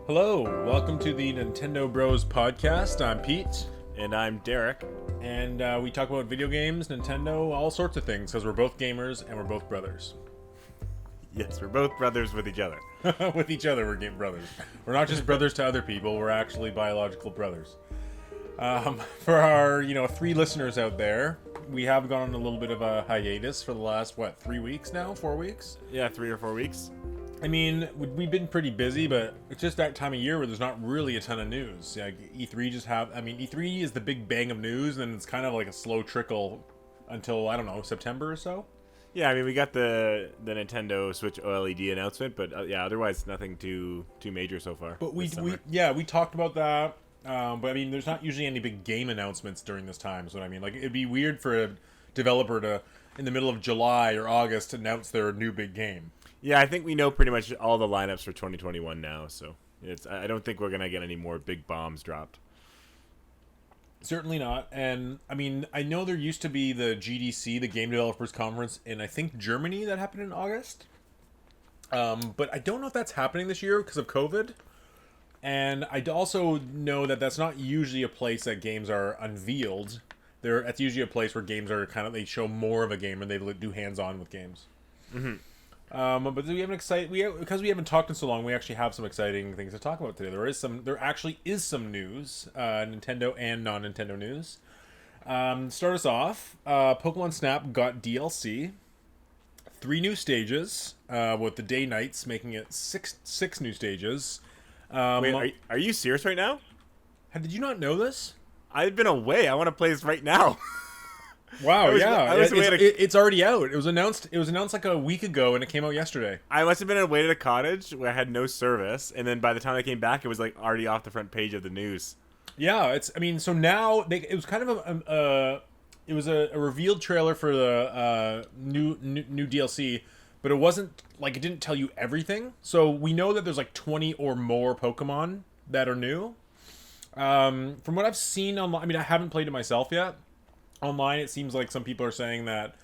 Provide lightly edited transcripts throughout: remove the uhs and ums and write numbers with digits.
Hello, welcome to the Nintendo Bros podcast. I'm Pete, And I'm Derek. and we talk about video games, Nintendo, all sorts of things, because we're both gamers and we're both brothers. Yes, we're both brothers with each other. With each other, we're game brothers. We're not just brothers to other people, we're actually biological brothers. For our, three listeners out there, we have gone on a little bit of a hiatus for the last, 3 weeks now? 4 weeks? Yeah, 3 or 4 weeks. I mean, we've been pretty busy, but it's just that time of year where there's not really a ton of news. Like E3 is the big bang of news, and then it's kind of like a slow trickle until, I don't know, September or so. Yeah, I mean, we got the Nintendo Switch OLED announcement, but otherwise nothing too major so far. But we summer. talked about that. But I mean, there's not usually any big game announcements during this time. So I mean, like, it'd be weird for a developer to, in the middle of July or August, announce their new big game. Yeah, I think we know pretty much all the lineups for 2021 now, so I don't think we're gonna get any more big bombs dropped. Certainly not. And I mean, I know there used to be the GDC, the Game Developers Conference, in I think Germany that happened in August. But I don't know if that's happening this year because of COVID. And I also know that that's not usually a place that games are unveiled. It's usually a place where games are they show more of a game and they do hands-on with games. Mm-hmm. But because we haven't talked in so long, we actually have some exciting things to talk about today. There actually is some news, Nintendo and non-Nintendo news. Start us off. Pokemon Snap got DLC, 3 new stages, with the day-nights making it six new stages. Wait, are you serious right now? Did you not know this? I've been away. I want to play this right now. Wow, it's already out. It was announced like a week ago, and it came out yesterday. I must have been away at a cottage where I had no service, and then by the time I came back, it was like already off the front page of the news. Yeah, so now it was kind of a revealed trailer for the new DLC, but it wasn't like, it didn't tell you everything. So we know that there's like 20 or more Pokemon that are new. From what I've seen online, I mean, I haven't played it myself yet. Online, it seems like some people are saying that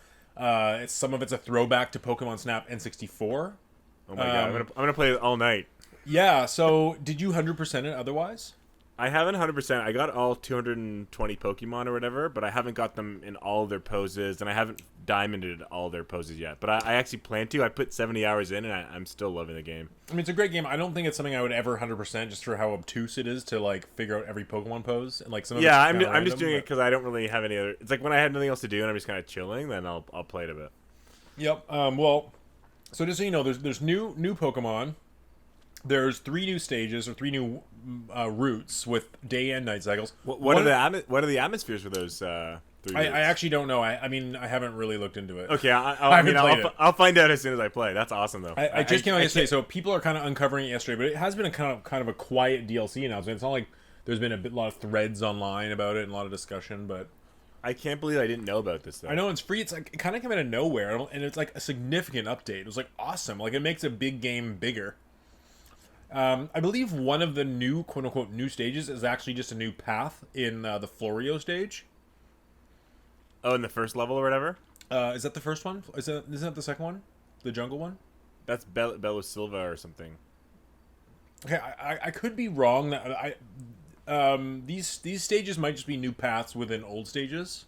some of it's a throwback to Pokemon Snap N64. Oh my god, I'm gonna play it all night. Yeah, so did you 100% it otherwise? I haven't 100%. I got all 220 Pokemon or whatever, but I haven't got them in all of their poses, and I haven't diamonded all their poses yet. But I actually plan to. I put 70 hours in, and I'm still loving the game. I mean, it's a great game. I don't think it's something I would ever 100% just for how obtuse it is to like figure out every Pokemon pose and like some of Yeah, it's I'm just doing it because I don't really have any other. It's like when I have nothing else to do and I'm just kind of chilling, then I'll play it a bit. Yep. Well, so just so you know, there's new Pokemon. There's 3 new stages or 3 new routes with day and night cycles. What are the atmospheres for those 3 routes? I actually don't know. I mean, I haven't really looked into it. Okay, I'll find out as soon as I play. That's awesome though. I just came out yesterday, so people are kind of uncovering it yesterday, but it has been a kind of a quiet DLC announcement. It's not like there's been a lot of threads online about it and a lot of discussion, but I can't believe I didn't know about this though. I know it's free. It's like it kind of came out of nowhere, and it's like a significant update. It was like awesome. Like, it makes a big game bigger. I believe one of the new quote-unquote new stages is actually just a new path in the Florio stage. Oh, in the first level or whatever? Is that the first one? Isn't that the second one? The jungle one? That's Belo Silva or something. Okay, I could be wrong. That these stages might just be new paths within old stages.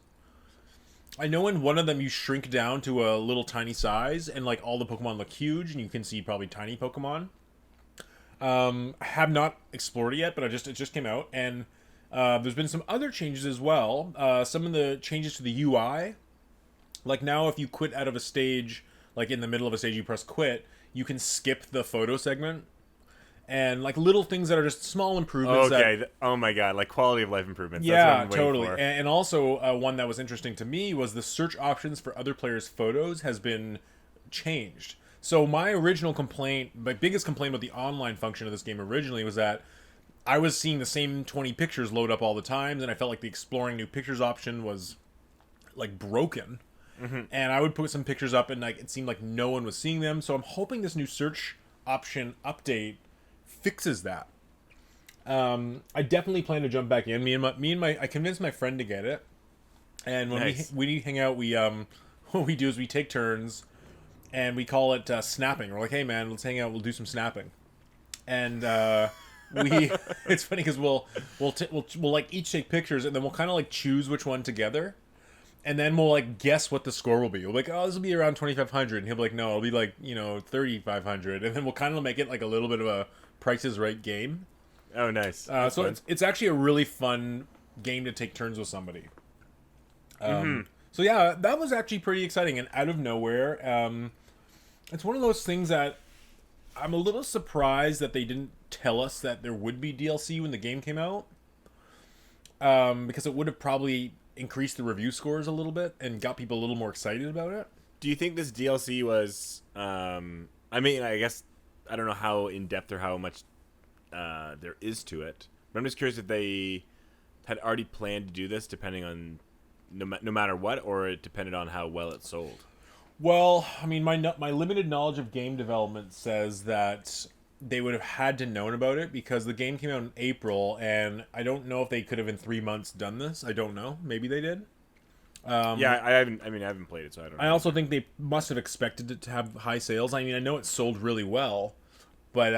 I know in one of them you shrink down to a little tiny size, and like all the Pokemon look huge, and you can see probably tiny Pokemon. I have not explored it yet, but it just came out, and there's been some other changes as well. Some of the changes to the UI, like now if you quit out of a stage, like in the middle of a stage you press quit, you can skip the photo segment, and like little things that are just small improvements. Okay, oh my god, like quality of life improvements. Yeah, that's what I'm totally. And also one that was interesting to me was the search options for other players' photos has been changed. So my biggest complaint about the online function of this game originally was that I was seeing the same 20 pictures load up all the time, and I felt like the exploring new pictures option was like broken. Mm-hmm. And I would put some pictures up, and like it seemed like no one was seeing them. So I'm hoping this new search option update fixes that. I definitely plan to jump back in. I convinced my friend to get it, and when we hang out, what we do is we take turns. And we call it snapping. We're like, hey man, let's hang out. We'll do some snapping. And we it's funny because we'll like each take pictures, and then we'll kind of like choose which one together, and then we'll like guess what the score will be. We'll be like, oh, this will be around 2,500, and he'll be like, no, it'll be like 3,500, and then we'll kind of make it like a little bit of a Price is Right game. Oh, nice. So it's actually a really fun game to take turns with somebody. So yeah, that was actually pretty exciting, and out of nowhere, it's one of those things that I'm a little surprised that they didn't tell us that there would be DLC when the game came out, because it would have probably increased the review scores a little bit and got people a little more excited about it. Do you think this DLC was? I mean, I guess I don't know how in depth or how much there is to it, but I'm just curious if they had already planned to do this, depending on no matter what, or it depended on how well it sold. Well, I mean, my limited knowledge of game development says that they would have had to known about it because the game came out in April, and I don't know if they could have in 3 months done this. I don't know. Maybe they did. Yeah, I haven't. I mean, I haven't played it, so I don't know. I also think they must have expected it to have high sales. I mean, I know it sold really well, but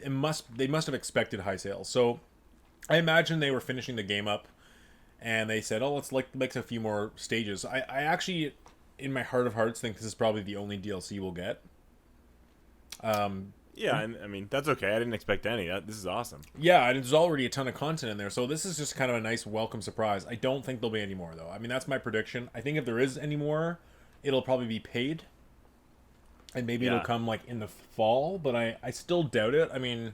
they must have expected high sales. So I imagine they were finishing the game up, and they said, "Oh, let's make a few more stages." I actually, in my heart of hearts, think this is probably the only DLC we'll get. Yeah, and I mean that's okay. I didn't expect any. This is awesome. Yeah, and there's already a ton of content in there, so this is just kind of a nice welcome surprise. I don't think there'll be any more, though. I mean, that's my prediction. I think if there is any more, it'll probably be paid, and maybe it'll come like in the fall. But I still doubt it. I mean,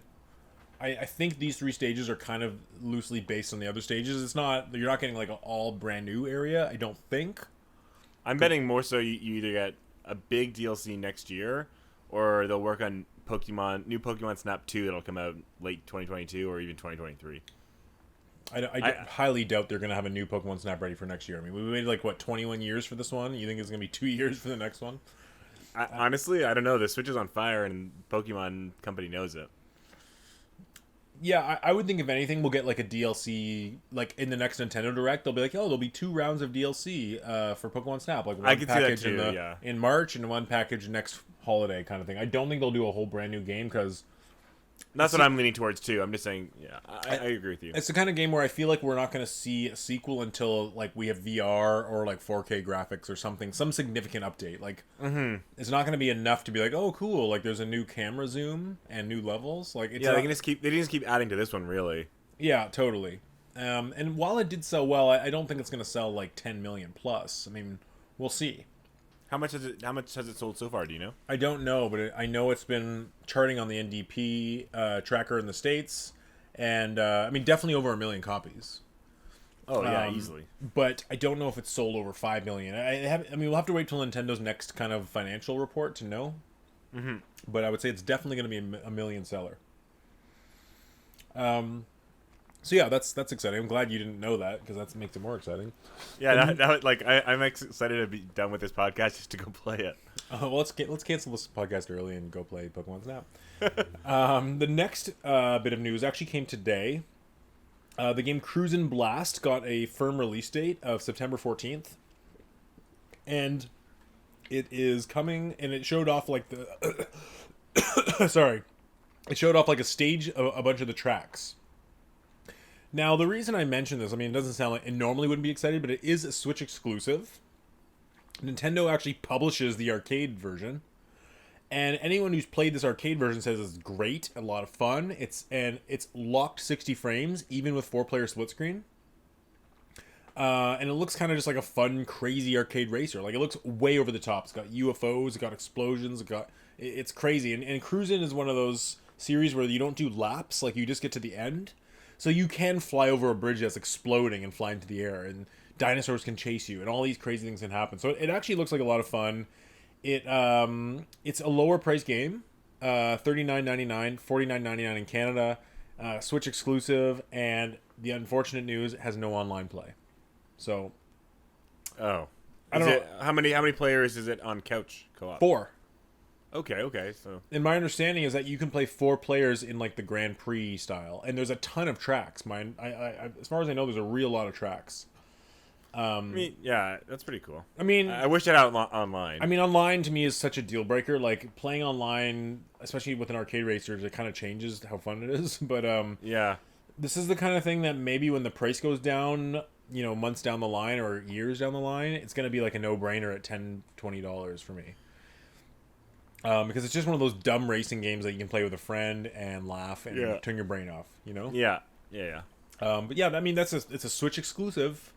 I think these 3 stages are kind of loosely based on the other stages. It's not you're not getting like an all brand new area. I don't think. I'm betting more so you either get a big DLC next year, or they'll work on new Pokemon Snap 2 that'll come out late 2022 or even 2023. I highly doubt they're going to have a new Pokemon Snap ready for next year. I mean, we waited 21 years for this one. You think it's going to be 2 years for the next one? Honestly, I don't know. The Switch is on fire, and Pokemon Company knows it. Yeah, I would think if anything, we'll get like a DLC like in the next Nintendo Direct. They'll be like, oh, there'll be 2 rounds of DLC for Pokemon Snap, like one I can package see that too, in March and one package next holiday kind of thing. I don't think they'll do a whole brand new game because that's what I'm leaning towards too. I'm just saying, yeah, I agree with you. It's the kind of game where I feel like we're not going to see a sequel until like we have VR or like 4K graphics or something, some significant update. Like it's not going to be enough to be like, oh, cool, like there's a new camera zoom and new levels. Like they can just keep adding to this one, really. Yeah, totally. And while it did sell well, I don't think it's going to sell like 10 million plus. I mean, we'll see. How much has it sold so far? Do you know? I don't know, but I know it's been charting on the NDP tracker in the States, and I mean definitely over 1 million copies. Oh yeah, easily. But I don't know if it's sold over 5 million. I mean, we'll have to wait till Nintendo's next kind of financial report to know. Mm-hmm. But I would say it's definitely going to be a million seller. So yeah, that's exciting. I'm glad you didn't know that because that makes it more exciting. Yeah, I'm excited to be done with this podcast just to go play it. Well, let's cancel this podcast early and go play Pokemon Snap. The next bit of news actually came today. The game Cruisin' Blast got a firm release date of September 14th, and it is coming. And it showed off like the sorry, it showed off like a stage, a bunch of the tracks. Now, the reason I mention this, I mean, it doesn't sound like it normally wouldn't be excited, but it is a Switch exclusive. Nintendo actually publishes the arcade version, and anyone who's played this arcade version says it's great, a lot of fun. It's locked 60 frames, even with 4-player split screen. And it looks kind of just like a fun, crazy arcade racer. Like, it looks way over the top. It's got UFOs, it's got explosions, it's crazy. And Cruisin' is one of those series where you don't do laps, like you just get to the end. So you can fly over a bridge that's exploding and fly into the air, and dinosaurs can chase you, and all these crazy things can happen. So it actually looks like a lot of fun. It's a lower price game, $39.99, $49.99 in Canada, Switch exclusive, and the unfortunate news has no online play. So, I don't know how many players is it on couch co-op? 4. Okay. So, and my understanding is that you can play 4 players in like the Grand Prix style, and there's a ton of tracks. As far as I know, there's a real lot of tracks. I mean, yeah, that's pretty cool. I mean, I wish it out online. I mean, online to me is such a deal breaker. Like playing online, especially with an arcade racer, it kind of changes how fun it is. But yeah. this is the kind of thing that maybe when the price goes down, months down the line or years down the line, it's going to be like a no-brainer at $10-$20 for me. Because it's just one of those dumb racing games that you can play with a friend and laugh and turn your brain off, Yeah. Yeah. But yeah, I mean, it's a Switch exclusive.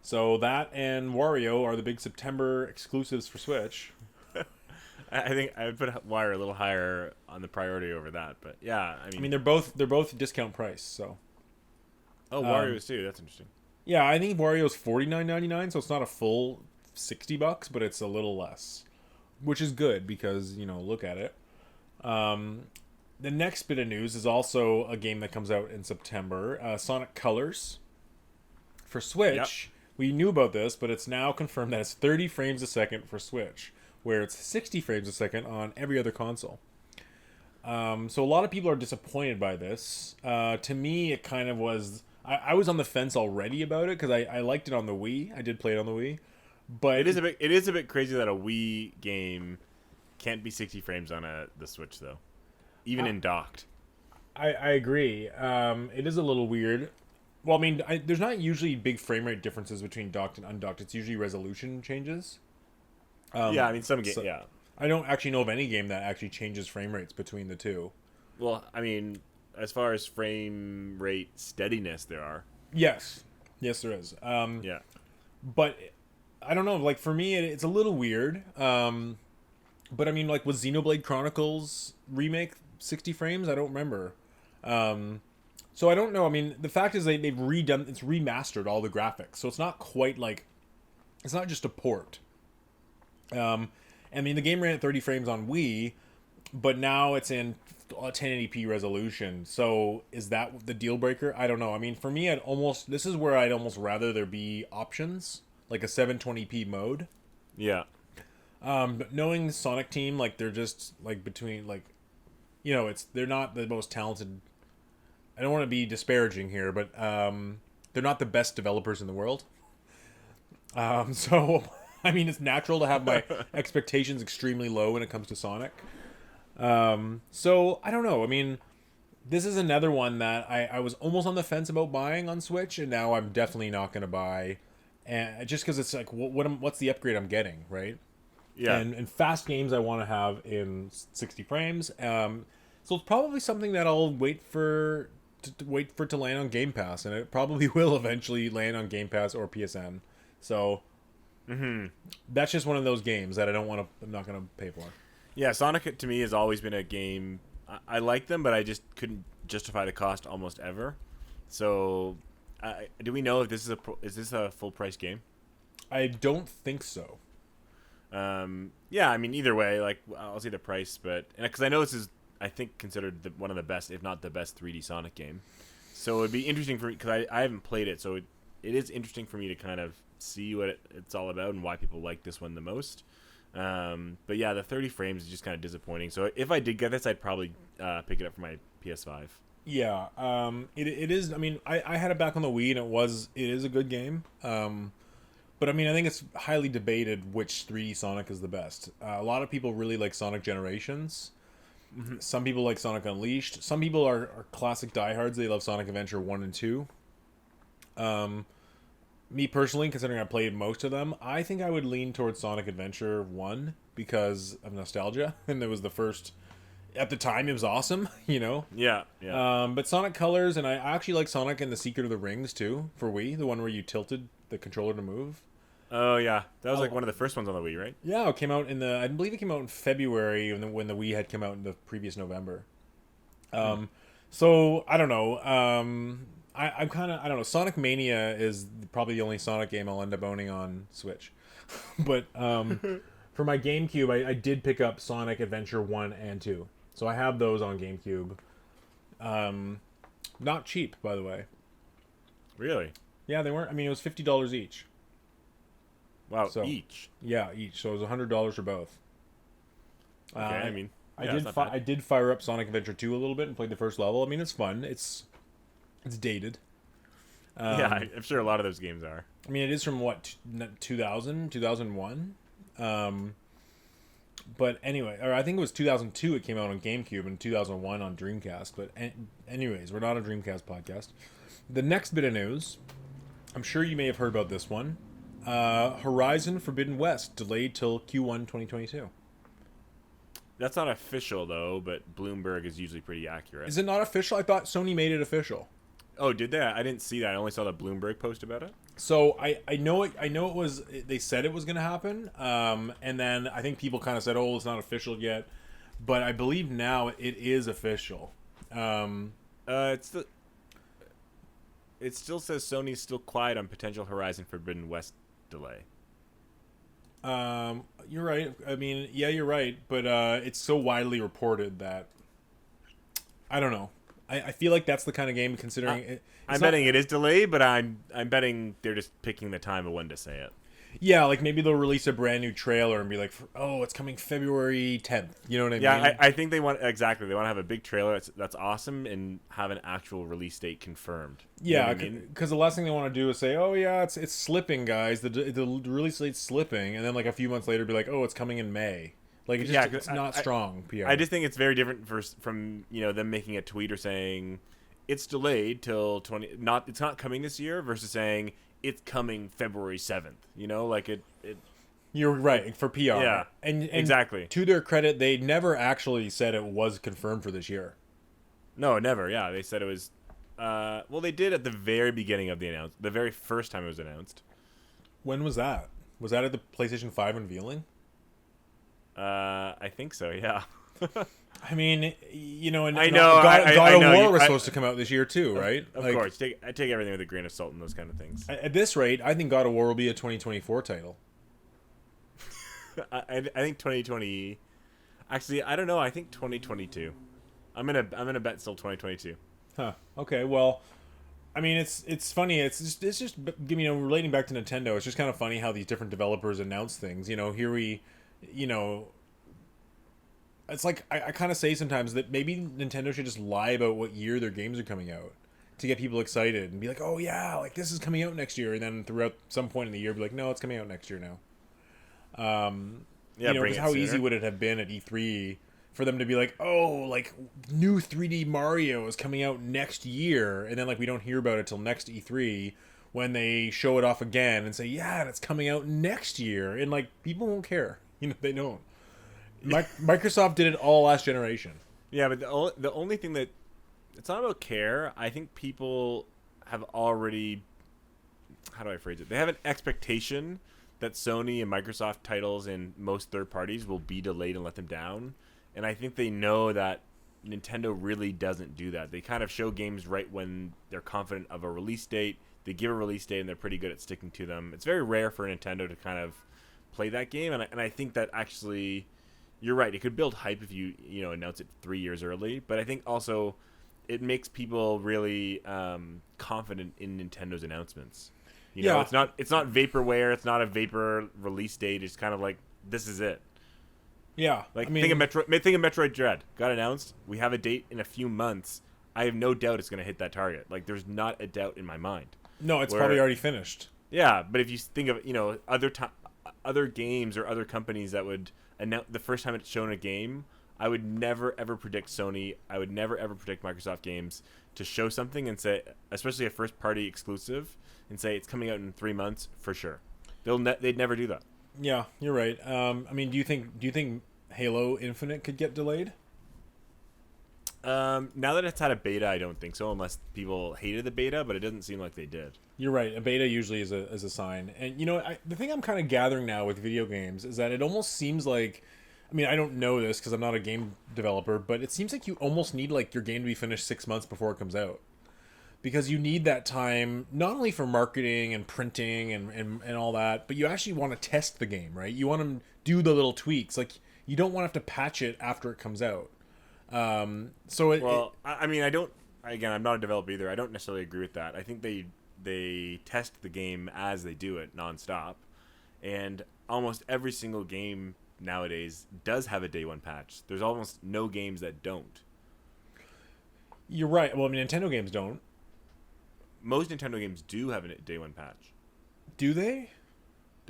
So that and Wario are the big September exclusives for Switch. I think I would put Wire a little higher on the priority over that, but yeah, I mean they're both discount price, so. Oh, Wario's too. That's interesting. Yeah, I think Wario's $49.99, so it's not a full $60, but it's a little less, which is good because look at it. The next bit of news is also a game that comes out in September, Sonic Colors for Switch. Yep. We knew about this, but it's now confirmed that it's 30 frames a second for Switch, where it's 60 frames a second on every other console. So a lot of people are disappointed by this. To me, it kind of was... I was on the fence already about it, because I liked it on the Wii. I did play it on the Wii. But it is a bit crazy that a Wii game can't be 60 frames on the Switch, though. Even in docked. I agree. It is a little weird. Well, I mean, there's not usually big frame rate differences between docked and undocked. It's usually resolution changes. Yeah, I mean, some games, so, yeah. I don't actually know of any game that actually changes frame rates between the two. Well, I mean, as far as frame rate steadiness, there are. Yes, there is. Yeah. But, I don't know, like, for me, it's a little weird. But, I mean, like, was Xenoblade Chronicles Remake 60 frames? I don't remember. So I don't know. I mean, the fact is they've remastered all the graphics. So it's not quite like... It's not just a port. I mean, the game ran at 30 frames on Wii, but now it's in 1080p resolution. So is that the deal breaker? I don't know. I mean, for me, this is where I'd almost rather there be options, like a 720p mode. Yeah. But knowing the Sonic team, like, they're just, like, between, like, they're not the most talented... I don't want to be disparaging here, but they're not the best developers in the world. So, I mean, it's natural to have my expectations extremely low when it comes to Sonic. So, I don't know. I mean, this is another one that I was almost on the fence about buying on Switch, and now I'm definitely not going to buy. And just because it's like, what's the upgrade I'm getting, right? Yeah. And fast games I want to have in 60 frames. So it's probably something that I'll wait for it to land on Game Pass, and it probably will eventually land on Game Pass or PSN. So that's just one of those games that I'm not going to pay for. Yeah, Sonic to me has always been a game. I like them, but I just couldn't justify the cost almost ever. So, do we know if is this a full price game? I don't think so. Yeah, I mean, either way, like, I'll see the price, but because I know this is, I think, considered one of the best, if not the best, 3D Sonic game. So it'd be interesting for me, because I haven't played it, so it is interesting for me to kind of see what it's all about and why people like this one the most. But yeah, the 30 frames is just kind of disappointing. So if I did get this, I'd probably pick it up for my PS5. Yeah, it is. I mean, I had it back on the Wii, and it is a good game. But I mean, I think it's highly debated which 3D Sonic is the best. A lot of people really like Sonic Generations. Mm-hmm. Some people like Sonic Unleashed. Some people are classic diehards. They love Sonic Adventure 1 and 2. Me personally, considering I played most of them, I think I would lean towards Sonic Adventure 1 because of nostalgia. And it was the first... At the time, it was awesome, Yeah. But Sonic Colors, and I actually like Sonic and the Secret of the Rings, too, for Wii. The one where you tilted the controller to move. Oh, yeah. That was like one of the first ones on the Wii, right? Yeah, it came out I believe it came out in February when the Wii had come out in the previous November. So, I don't know. I'm kind of, I don't know. Sonic Mania is probably the only Sonic game I'll end up owning on Switch. But for my GameCube, I did pick up Sonic Adventure 1 and 2. So I have those on GameCube. Not cheap, by the way. Really? Yeah, they weren't. I mean, it was $50 each. Wow, each? Yeah, each. So it was $100 for both. Okay, I mean, I did fire up Sonic Adventure 2 a little bit and played the first level. I mean, it's fun. It's dated. Yeah, I'm sure a lot of those games are. I mean, it is from what, 2000, 2001? But anyway, or I think it was 2002 it came out on GameCube and 2001 on Dreamcast. But anyways, we're not a Dreamcast podcast. The next bit of news, I'm sure you may have heard about this one. Horizon Forbidden West delayed till Q1 2022. That's not official though, but Bloomberg is usually pretty accurate. Is it not official? I thought Sony made it official. Oh, did they? I didn't see that. I only saw the Bloomberg post about it. So I know it. I know it was. They said it was going to happen, and then I think people kind of said, "Oh, it's not official yet," but I believe now it is official. It still says Sony's still quiet on potential Horizon Forbidden West delay. You're right. I mean, yeah, you're right, but it's so widely reported that I don't know. I feel like that's the kind of game considering I'm betting it is delayed, but I'm betting they're just picking the time of when to say it. Yeah, like maybe they'll release a brand new trailer and be like, "Oh, it's coming February 10th." You know what I mean? Yeah, I think they want exactly. They want to have a big trailer that's awesome and have an actual release date confirmed. Yeah, because the last thing they want to do is say, "Oh yeah, it's slipping, guys. The release date's slipping," and then like a few months later, be like, "Oh, it's coming in May." Like it's not strong PR. I just think it's very different from them making a tweet or saying it's delayed till it's not coming this year versus saying it's coming February 7th. Like it. You're right for PR. Yeah, and exactly. To their credit, they never actually said it was confirmed for this year. No, never. Yeah, they said it was. Well, they did at the very beginning of the very first time it was announced. When was that? Was that at the PlayStation 5 unveiling? I think so. Yeah. I mean, and I know. God of War was supposed to come out this year too, right? Of course. I take everything with a grain of salt and those kind of things. At this rate, I think God of War will be a 2024 title. I think 2020. Actually, I don't know. I think 2022. I'm gonna bet still 2022. Huh. Okay. Well, I mean, it's funny. It's just relating back to Nintendo. It's just kind of funny how these different developers announce things. Here we. It's like I kind of say sometimes that maybe Nintendo should just lie about what year their games are coming out to get people excited and be like, oh yeah, like this is coming out next year, and then throughout some point in the year be like, no, it's coming out next year now. Because how easy would it have been at E3 for them to be like, oh, like new 3D Mario is coming out next year, and then like we don't hear about it till next E3 when they show it off again and say, yeah, and it's coming out next year, and like people won't care. They don't. Microsoft did it all last generation. Yeah, but the only thing that it's not about care. I think people have already, how do I phrase it? They have an expectation that Sony and Microsoft titles and most third parties will be delayed and let them down. And I think they know that Nintendo really doesn't do that. They kind of show games right when they're confident of a release date. They give a release date and they're pretty good at sticking to them. It's very rare for Nintendo to kind of play that game. And I think that actually, you're right. It could build hype if you announce it 3 years early. But I think also it makes people really confident in Nintendo's announcents. It's not vaporware. It's not a vapor release date. It's kind of like, this is it. Yeah, think of Metroid Dread. Got announced. We have a date in a few months. I have no doubt it's going to hit that target. Like, there's not a doubt in my mind. No, it's probably already finished. Yeah, but if you think of other games or other companies that would announce the first time it's shown a game, I would never ever predict Sony. I would never ever predict Microsoft games to show something and say, especially a first party exclusive, and say it's coming out in 3 months for sure. They'd never do that. Yeah, you're right. Do you think Halo Infinite could get delayed? Now that it's had a beta, I don't think so, unless people hated the beta, but it doesn't seem like they did. You're right. A beta usually is a sign. And, the thing I'm kind of gathering now with video games is that it almost seems like, I don't know this because I'm not a game developer, but it seems like you almost need like your game to be finished 6 months before it comes out. Because you need that time, not only for marketing and printing and all that, but you actually want to test the game, right? You want to do the little tweaks. Like, you don't want to have to patch it after it comes out. I'm not a developer either. I don't necessarily agree with that. I think they test the game as they do it nonstop, and almost every single game nowadays does have a day one patch. There's almost no games that don't. You're right. Well, Nintendo games don't. most Nintendo games do have a day one patch. Do they?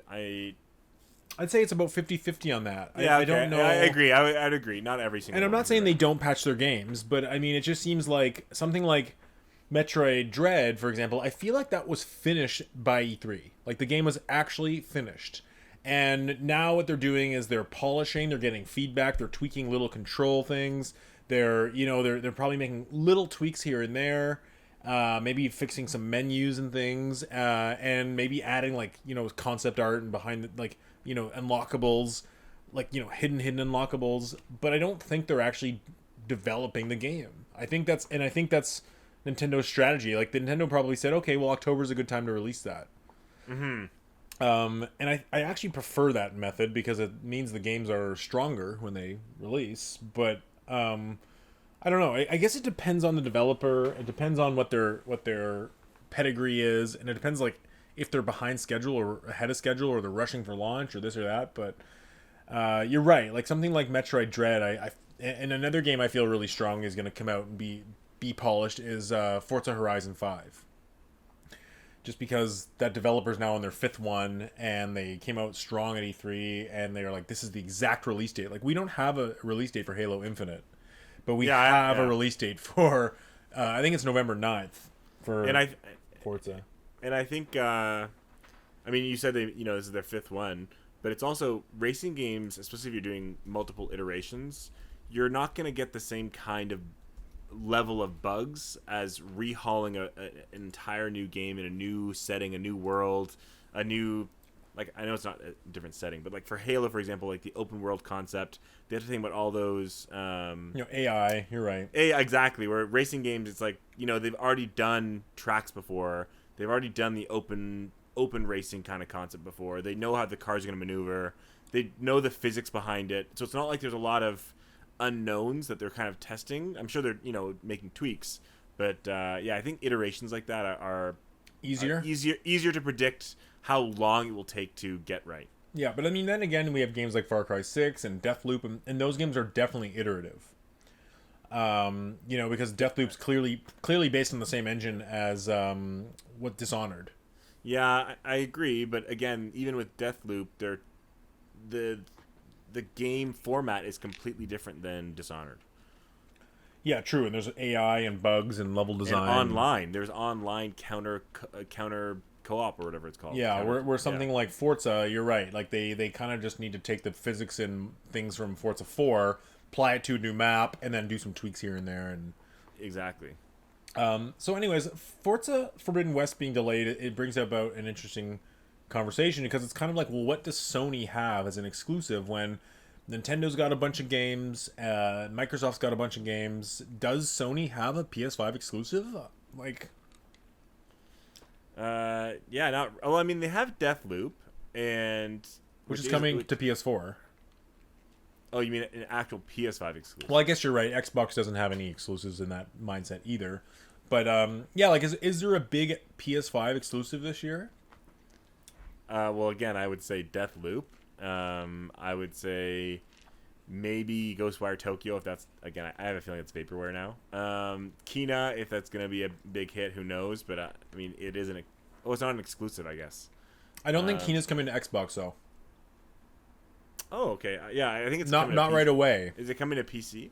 I'd say it's about 50-50 on that. Yeah, I don't know. I agree. I'd agree. Not every single. And I'm one, not saying right. they don't patch their games, but I mean, it just seems like something like Metroid Dread, for example. I feel like that was finished by E3. Like the game was actually finished. And now what they're doing is they're polishing, they're getting feedback, they're tweaking little control things. They're probably making little tweaks here and there. Maybe fixing some menus and things, and maybe adding concept art and behind unlockables, hidden unlockables. But I don't think they're actually developing the game. I think that's Nintendo's strategy. Like Nintendo probably said, okay, well, October's a good time to release that. And I actually prefer that method because it means the games are stronger when they release. But I don't know. I guess it depends on the developer. It depends on what their pedigree is, and it depends if they're behind schedule or ahead of schedule, or they're rushing for launch or this or that. But you're right. Like something like Metroid Dread, and another game I feel really strong is going to come out and be polished is Forza Horizon 5. Just because that developer's now on their 5th one, and they came out strong at E3, and they're like, this is the exact release date. Like, we don't have a release date for Halo Infinite, but we have a release date for, I think it's November 9th for Forza. And I think, I mean, you said this is their 5th one, but it's also racing games, especially if you're doing multiple iterations, you're not going to get the same kind of level of bugs as rehauling an entire new game in a new setting, a new world, a new, I know it's not a different setting, but for Halo, for example, the open world concept, they have to think about all those AI, you're right. Exactly, where racing games, it's they've already done tracks before, they've already done the open racing kind of concept before, they know how the cars are going to maneuver, they know the physics behind it, so it's not like there's a lot of unknowns that they're kind of testing. I'm sure they're making tweaks, but I think iterations like that are easier to predict how long it will take to get right. Yeah, but I mean, then again, we have games like Far Cry 6 and Deathloop, and those games are definitely iterative. Because Deathloop's clearly based on the same engine as what Dishonored. Yeah, I agree, but again, even with Deathloop, the game format is completely different than Dishonored. Yeah, true. And there's AI and bugs and level design. And online. There's online counter co-op or whatever it's called. Yeah, where something like Forza, you're right. Like they kind of just need to take the physics and things from Forza 4, apply it to a new map, and then do some tweaks here and there. And exactly. So anyways, Forza Forbidden West being delayed, it brings about an interesting conversation, because it's kind of like, well, what does Sony have as an exclusive when Nintendo's got a bunch of games, Microsoft's got a bunch of games? Does Sony have a PS5 exclusive? I mean, they have Deathloop, which is coming to PS4. Oh, you mean an actual PS5 exclusive? Well, I guess you're right. Xbox doesn't have any exclusives in that mindset either. But is there a big PS5 exclusive this year? Well, again, I would say Deathloop. I would say maybe Ghostwire Tokyo, if that's, again, I have a feeling it's vaporware now. Kina, if that's going to be a big hit, who knows? But, I mean, it isn't it's not an exclusive, I guess. I don't think Kina's coming to Xbox, though. Oh, okay. Yeah, I think it's not right away. Is it coming to PC?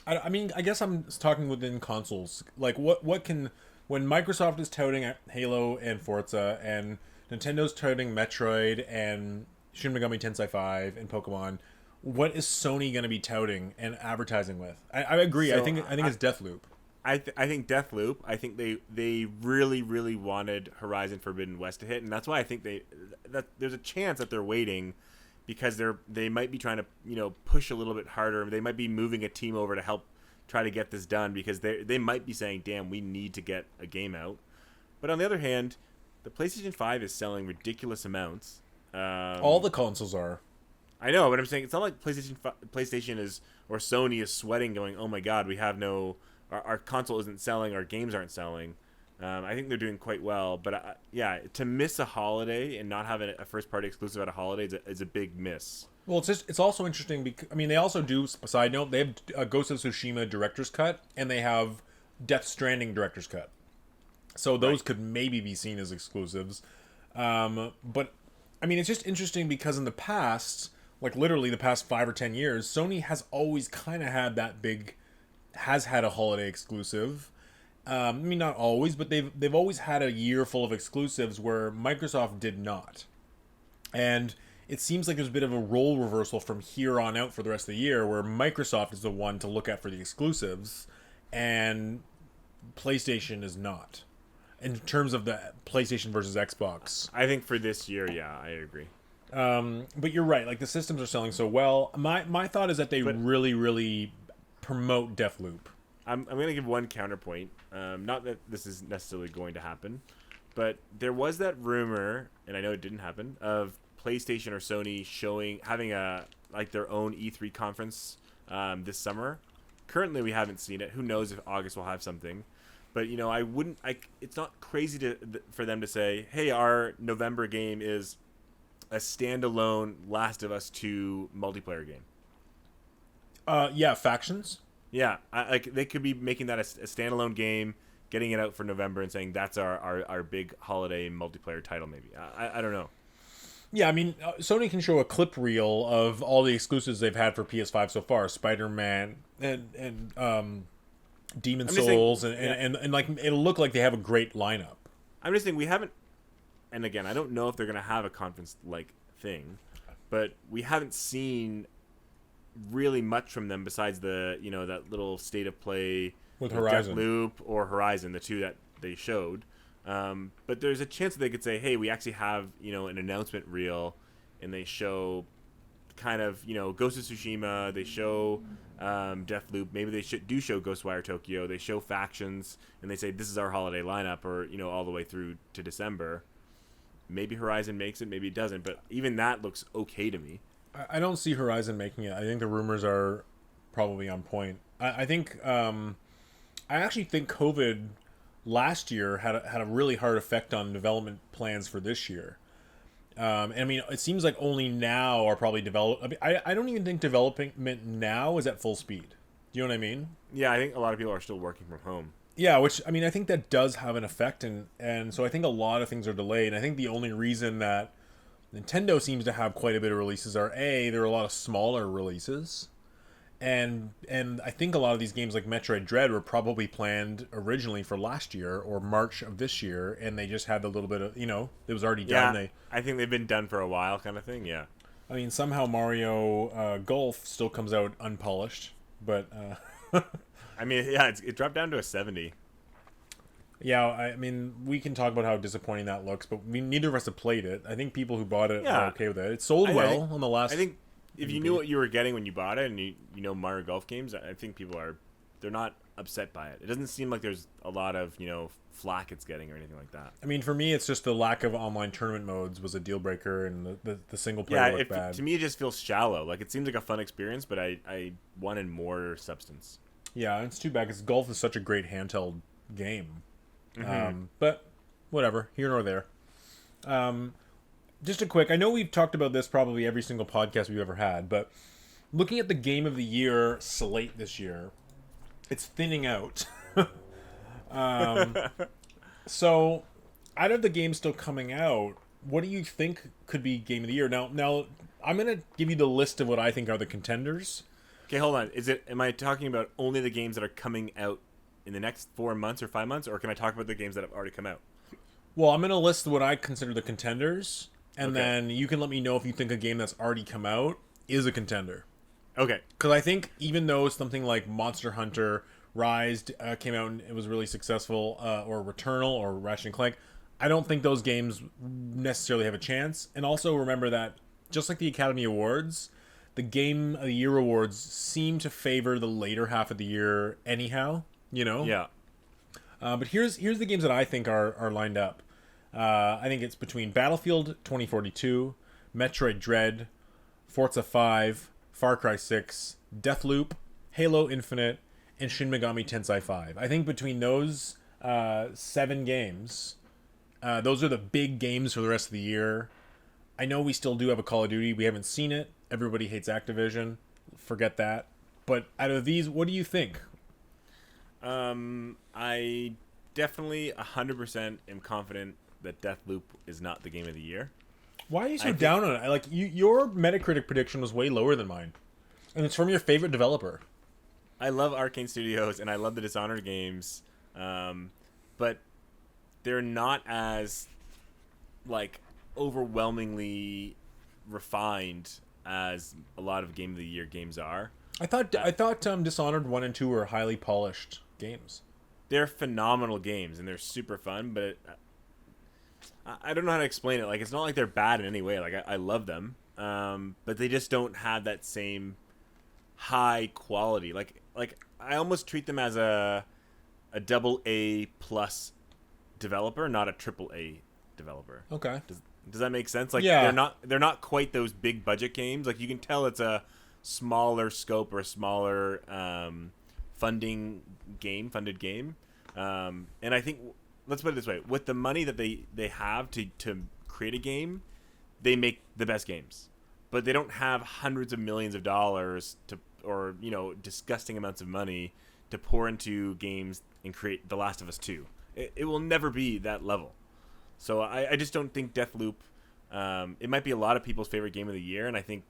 I mean, I guess I'm talking within consoles. What can, when Microsoft is touting Halo and Forza, and Nintendo's touting Metroid and Shin Megami Tensei 5 and Pokemon, what is Sony going to be touting and advertising with? I agree. So, I think it's Deathloop. I think Deathloop. I think they really, really wanted Horizon Forbidden West to hit, and that's why I think that there's a chance that they're waiting, because they might be trying to push a little bit harder. They might be moving a team over to help try to get this done, because they might be saying, damn, we need to get a game out. But on the other hand, the PlayStation 5 is selling ridiculous amounts. All the consoles are. I know, but I'm saying it's not like PlayStation is, or Sony is sweating, going, "Oh my God, we have our console isn't selling, our games aren't selling." I think they're doing quite well, but to miss a holiday and not have a first-party exclusive at a holiday is a big miss. Well, it's also interesting because, I mean, they also do, side note, they have a Ghost of Tsushima Director's Cut, and they have Death Stranding Director's Cut. So those Right. could maybe be seen as exclusives. But I mean, it's just interesting because in the past, like literally the past 5 or 10 years, Sony has always kind of had that big, has had a holiday exclusive. I mean, not always, but they've always had a year full of exclusives where Microsoft did not. And it seems like there's a bit of a role reversal from here on out for the rest of the year, where Microsoft is the one to look at for the exclusives, and PlayStation is not. In terms of the PlayStation versus Xbox. I think for this year, yeah, I agree. But you're right. Like the systems are selling so well. My thought is that they But really promote Deathloop. I'm going to give one counterpoint. Not that this is necessarily going to happen, but there was that rumor, and I know it didn't happen, of PlayStation or Sony having a like their own E3 conference this summer. Currently, we haven't seen it. Who knows if August will have something? But you know, it's not crazy for them to say, "Hey, our November game is a standalone Last of Us 2 multiplayer game." Yeah, factions. Yeah, like they could be making that a standalone game, getting it out for November, and saying that's our big holiday multiplayer title. Maybe I don't know. Yeah, I mean, Sony can show a clip reel of all the exclusives they've had for PS5 so far: Spider-Man and Demon I'm just Souls, saying, yeah. and like it'll look like they have a great lineup. I'm just saying we haven't, and again, I don't know if they're gonna have a conference like thing, but we haven't seen really much from them besides that little state of play With Horizon. Deathloop or Horizon, the two that they showed. But there's a chance that they could say, hey, we actually have an announcement reel, and they show kind of Ghost of Tsushima, they show Deathloop, maybe they do show Ghostwire Tokyo, they show Factions, and they say this is our holiday lineup, or all the way through to December. Maybe Horizon makes it, maybe it doesn't, but even that looks okay to me. I don't see Horizon making it. I think the rumors are probably on point. I think I actually think COVID last year had a really hard effect on development plans for this year. And I mean, it seems like only now are probably develop. I mean, I don't even think development now is at full speed. Do you know what I mean? Yeah, I think a lot of people are still working from home. Yeah, which I mean, I think that does have an effect, and so I think a lot of things are delayed. And I think the only reason that Nintendo seems to have quite a bit of releases are there are a lot of smaller releases, and I think a lot of these games like Metroid Dread were probably planned originally for last year or March of this year, and they just had a little bit of it was already done. Yeah, I think they've been done for a while, kind of thing. Yeah. I mean, somehow Mario Golf still comes out unpolished, but I mean, yeah, it dropped down to a 70. yeah, I mean, we can talk about how disappointing that looks, but neither of us have played it. I think people who bought it are okay with it. It sold well on the last. I think if you knew what you were getting when you bought it, and you know Mario Golf games, I think they're not upset by it. It doesn't seem like there's a lot of flack it's getting or anything like that. I mean, for me, it's just the lack of online tournament modes was a deal breaker, and the single player looked bad. To me, it just feels shallow. Like it seems like a fun experience, but I wanted more substance. Yeah, it's too bad because golf is such a great handheld game. But whatever, here nor there. Just a quick, I know we've talked about this probably every single podcast we've ever had, but looking at the Game of the Year slate this year, it's thinning out. So, out of the games still coming out, what do you think could be Game of the Year? Now I'm going to give you the list of what I think are the contenders. Okay, hold on. Am I talking about only the games that are coming out in the next 4 months or 5 months, or can I talk about the games that have already come out? Well, I'm going to list what I consider the contenders, and then you can let me know if you think a game that's already come out is a contender. Okay. Because I think even though something like Monster Hunter Rise came out and it was really successful, or Returnal or Ratchet and Clank, I don't think those games necessarily have a chance. And also remember that, just like the Academy Awards, the Game of the Year awards seem to favor the later half of the year anyhow. Yeah. But here's the games that I think are lined up. I think it's between Battlefield 2042, Metroid Dread, Forza 5, Far Cry 6, Deathloop, Halo Infinite, and Shin Megami Tensei 5. I think between those 7 games, those are the big games for the rest of the year. I know we still do have a Call of Duty. We haven't seen it. Everybody hates Activision. Forget that. But out of these, what do you think? I definitely 100% am confident that Deathloop is not the game of the year. Why are you so down on it? Like your Metacritic prediction was way lower than mine, and it's from your favorite developer. I love Arcane Studios and I love the Dishonored games, but they're not as like overwhelmingly refined as a lot of Game of the Year games are. I thought Dishonored 1 and 2 were highly polished games. They're phenomenal games and they're super fun, but I don't know how to explain it. Like, it's not like they're bad in any way. Like, I love them, but they just don't have that same high quality. Like I almost treat them as a double A plus developer, not a triple A developer. Okay. Does that make sense? Like, yeah. they're not quite those big budget games. Like, you can tell it's a smaller scope or a smaller funded game. And I think, let's put it this way: with the money that they have to create a game, they make the best games. But they don't have hundreds of millions of dollars or disgusting amounts of money to pour into games and create The Last of Us 2. It will never be that level. So I just don't think Deathloop. It might be a lot of people's favorite game of the year, and I think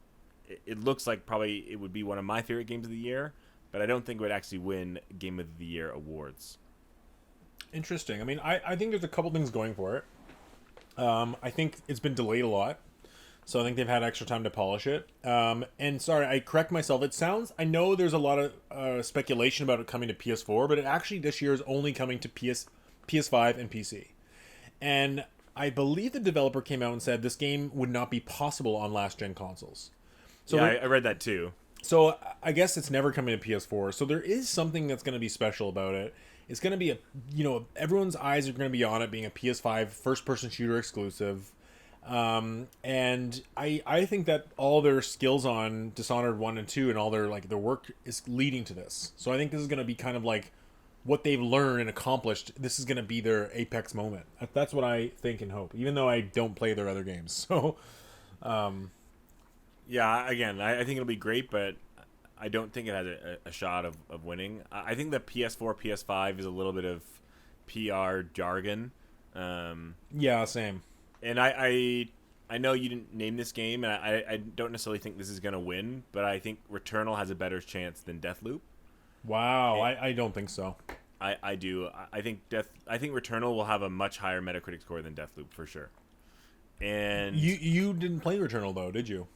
it looks like probably it would be one of my favorite games of the year. But I don't think it would actually win Game of the Year awards. Interesting. I mean, I think there's a couple things going for it. I think it's been delayed a lot, so I think they've had extra time to polish it. And sorry, I correct myself. I know there's a lot of speculation about it coming to PS4, but it actually this year is only coming to PS5 and PC. And I believe the developer came out and said this game would not be possible on last-gen consoles. So yeah, I read that too. So I guess it's never coming to PS4. So there is something that's going to be special about it. It's going to be everyone's eyes are going to be on it being a PS5 first-person shooter exclusive. And I think that all their skills on Dishonored 1 and 2 and all their work is leading to this. So I think this is going to be kind of like what they've learned and accomplished. This is going to be their apex moment. That's what I think and hope, even though I don't play their other games. So, yeah, again, I think it'll be great, but I don't think it has a shot of winning. I think the PS4, PS5 is a little bit of PR jargon. Yeah, same. And I know you didn't name this game, and I don't necessarily think this is going to win, but I think Returnal has a better chance than Deathloop. Wow, I don't think so. I do. I think Returnal will have a much higher Metacritic score than Deathloop for sure. And you didn't play Returnal though, did you?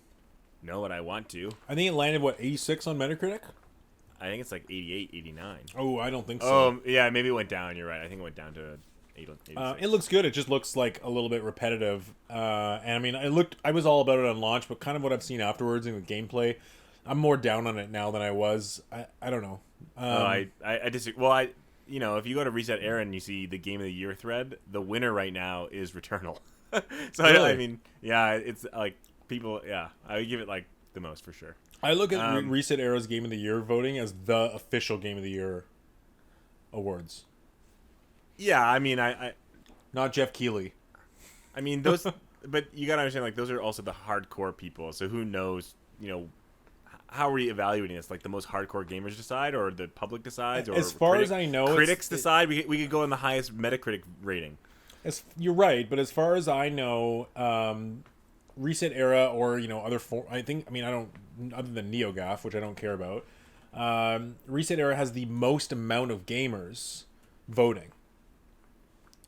No, but I want to. I think it landed 86 on Metacritic. I think it's like 88, 89. Oh, I don't think so. Oh, yeah, maybe it went down. You're right. I think it went down to 86. It looks good. It just looks like a little bit repetitive. And I mean, I was all about it on launch, but kind of what I've seen afterwards in the gameplay, I'm more down on it now than I was. I don't know. I disagree. Well, if you go to Reset Era and you see the Game of the Year thread, the winner right now is Returnal. So really? I mean, yeah, it's like people. Yeah, I would give it like the most for sure. I look at Reset Era's Game of the Year voting as the official Game of the Year awards. Yeah, I mean, I not Jeff Keighley. I mean those, but you gotta understand, like, those are also the hardcore people. So who knows? How are we evaluating this? Like, the most hardcore gamers decide, or the public decides, or as far as I know, critics decide. We could go on the highest Metacritic rating. You're right, but as far as I know, Reset Era or other I don't, other than NeoGAF, which I don't care about. Reset Era has the most amount of gamers voting.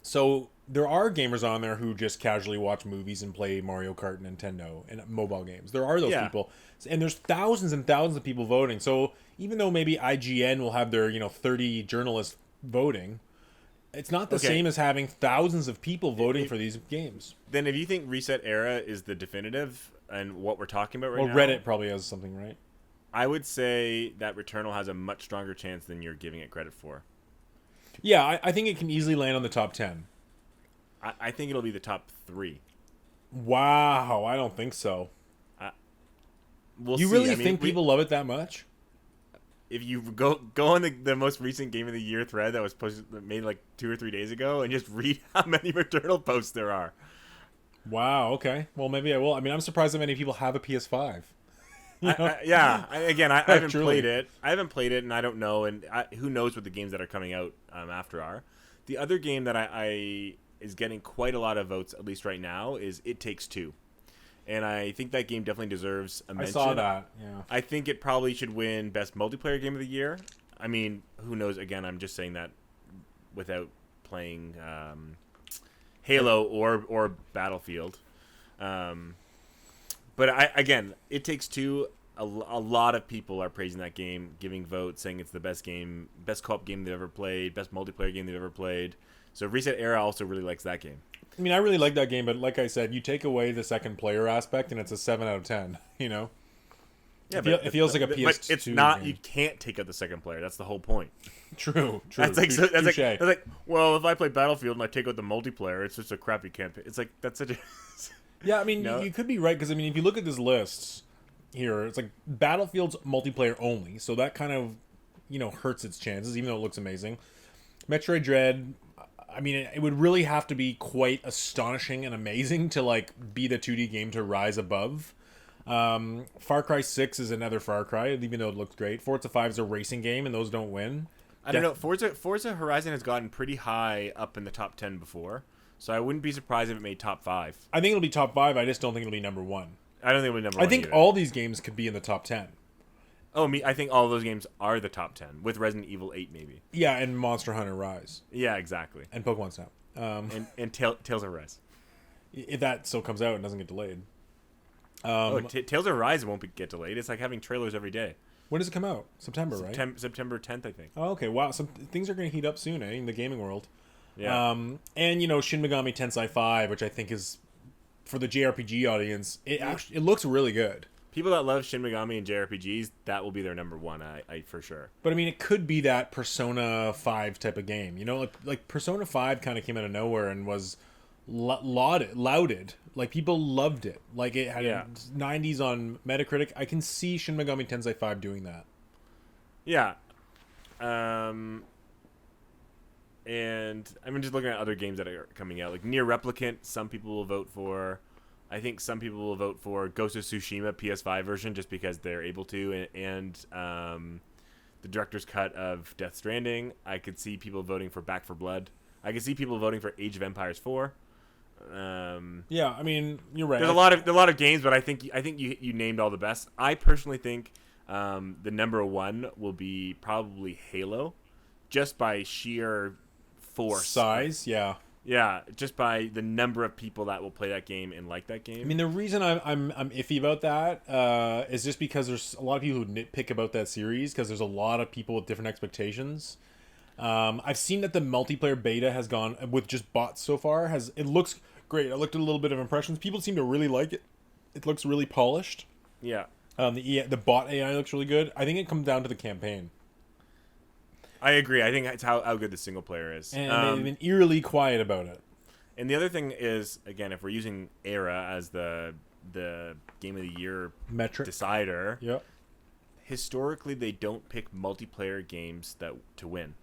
So there are gamers on there who just casually watch movies and play Mario Kart and Nintendo and mobile games. There are those people, and there's thousands and thousands of people voting. So even though maybe IGN will have their 30 journalists voting, it's not the same as having thousands of people voting for these games. Then if you think Reset Era is the definitive and what we're talking about right now, Reddit probably has something, right? I would say that Returnal has a much stronger chance than you're giving it credit for. Yeah, I think it can easily land on the top 10. I think it'll be the top 3. Wow, I don't think so. We'll you see. really think people love it that much? If you go on the most recent Game of the Year thread that was made like 2 or 3 days ago, and just read how many Returnal posts there are. Wow. Okay. Well, maybe I will. I mean, I'm surprised that many people have a PS5. I haven't played it. I haven't played it, and I don't know. And who knows what the games that are coming out after are. The other game that I is getting quite a lot of votes, at least right now, is It Takes Two. And I think that game definitely deserves a mention. I saw that, yeah. I think it probably should win Best Multiplayer Game of the Year. I mean, who knows? Again, I'm just saying that without playing Halo or Battlefield. But again, It Takes Two. A lot of people are praising that game, giving votes, saying it's the best game, best co-op game they've ever played, best multiplayer game they've ever played. So Reset Era also really likes that game. I mean, I really like that game, but like I said, you take away the second player aspect, and it's a 7 out of 10. You know. Yeah, it feels like a PS2 But it's not. game. You can't take out the second player. That's the whole point. True. That's like, Touche. that's like, well, if I play Battlefield and I take out the multiplayer, it's just a crappy campaign. It's like that's such a. Yeah, I mean, you could be right because I mean, if you look at this list here, it's like Battlefield's multiplayer only, so that kind of hurts its chances, even though it looks amazing. Metroid Dread. I mean, it would really have to be quite astonishing and amazing to like be the 2D game to rise above. Far Cry 6 is another Far Cry, even though it looks great. Forza 5 is a racing game, and those don't win. I don't know. Forza Horizon has gotten pretty high up in the top 10 before, so I wouldn't be surprised if it made top 5. I think it'll be top 5. I just don't think it'll be number 1. I don't think it'll be number 1 I think either. all these games could be in the top 10. Oh, I think all of those games are the top 10, with Resident Evil 8 maybe. Yeah, and Monster Hunter Rise. Yeah, exactly. And Pokemon Snap. And Tales of Rise. If that still comes out and doesn't get delayed. Tales of Rise won't get delayed. It's like having trailers every day. When does it come out? September, right? September 10th, I think. Oh, okay. Wow. Some things are going to heat up soon, in the gaming world. Yeah. And Shin Megami Tensei 5, which I think is for the JRPG audience, it looks really good. People that love Shin Megami and JRPGs, that will be their number 1, I for sure. But I mean, it could be that Persona 5 type of game. Like Persona 5 kind of came out of nowhere and was lauded. Like people loved it. Like it had 90s on Metacritic. I can see Shin Megami Tensei 5 doing that. Yeah. And I'm just looking at other games that are coming out. Like Nier Replicant, some people will vote for. I think some people will vote for Ghost of Tsushima PS5 version just because they're able to, and the director's cut of Death Stranding. I could see people voting for Back 4 Blood. I could see people voting for Age of Empires 4. Yeah, I mean, you're right. There's a lot of games, but I think you named all the best. I personally think the number 1 will be probably Halo, just by sheer force, size. Yeah, just by the number of people that will play that game and like that game. I mean, the reason I'm iffy about that is just because there's a lot of people who nitpick about that series because there's a lot of people with different expectations. I've seen that the multiplayer beta has gone with just bots so far. It looks great. I looked at a little bit of impressions. People seem to really like it. It looks really polished. Yeah. The bot AI looks really good. I think it comes down to the campaign. I agree. I think it's how good the single player is. And they've been eerily quiet about it. And the other thing is, again, if we're using Era as the Game of the Year metric decider, yeah, historically they don't pick multiplayer games to win.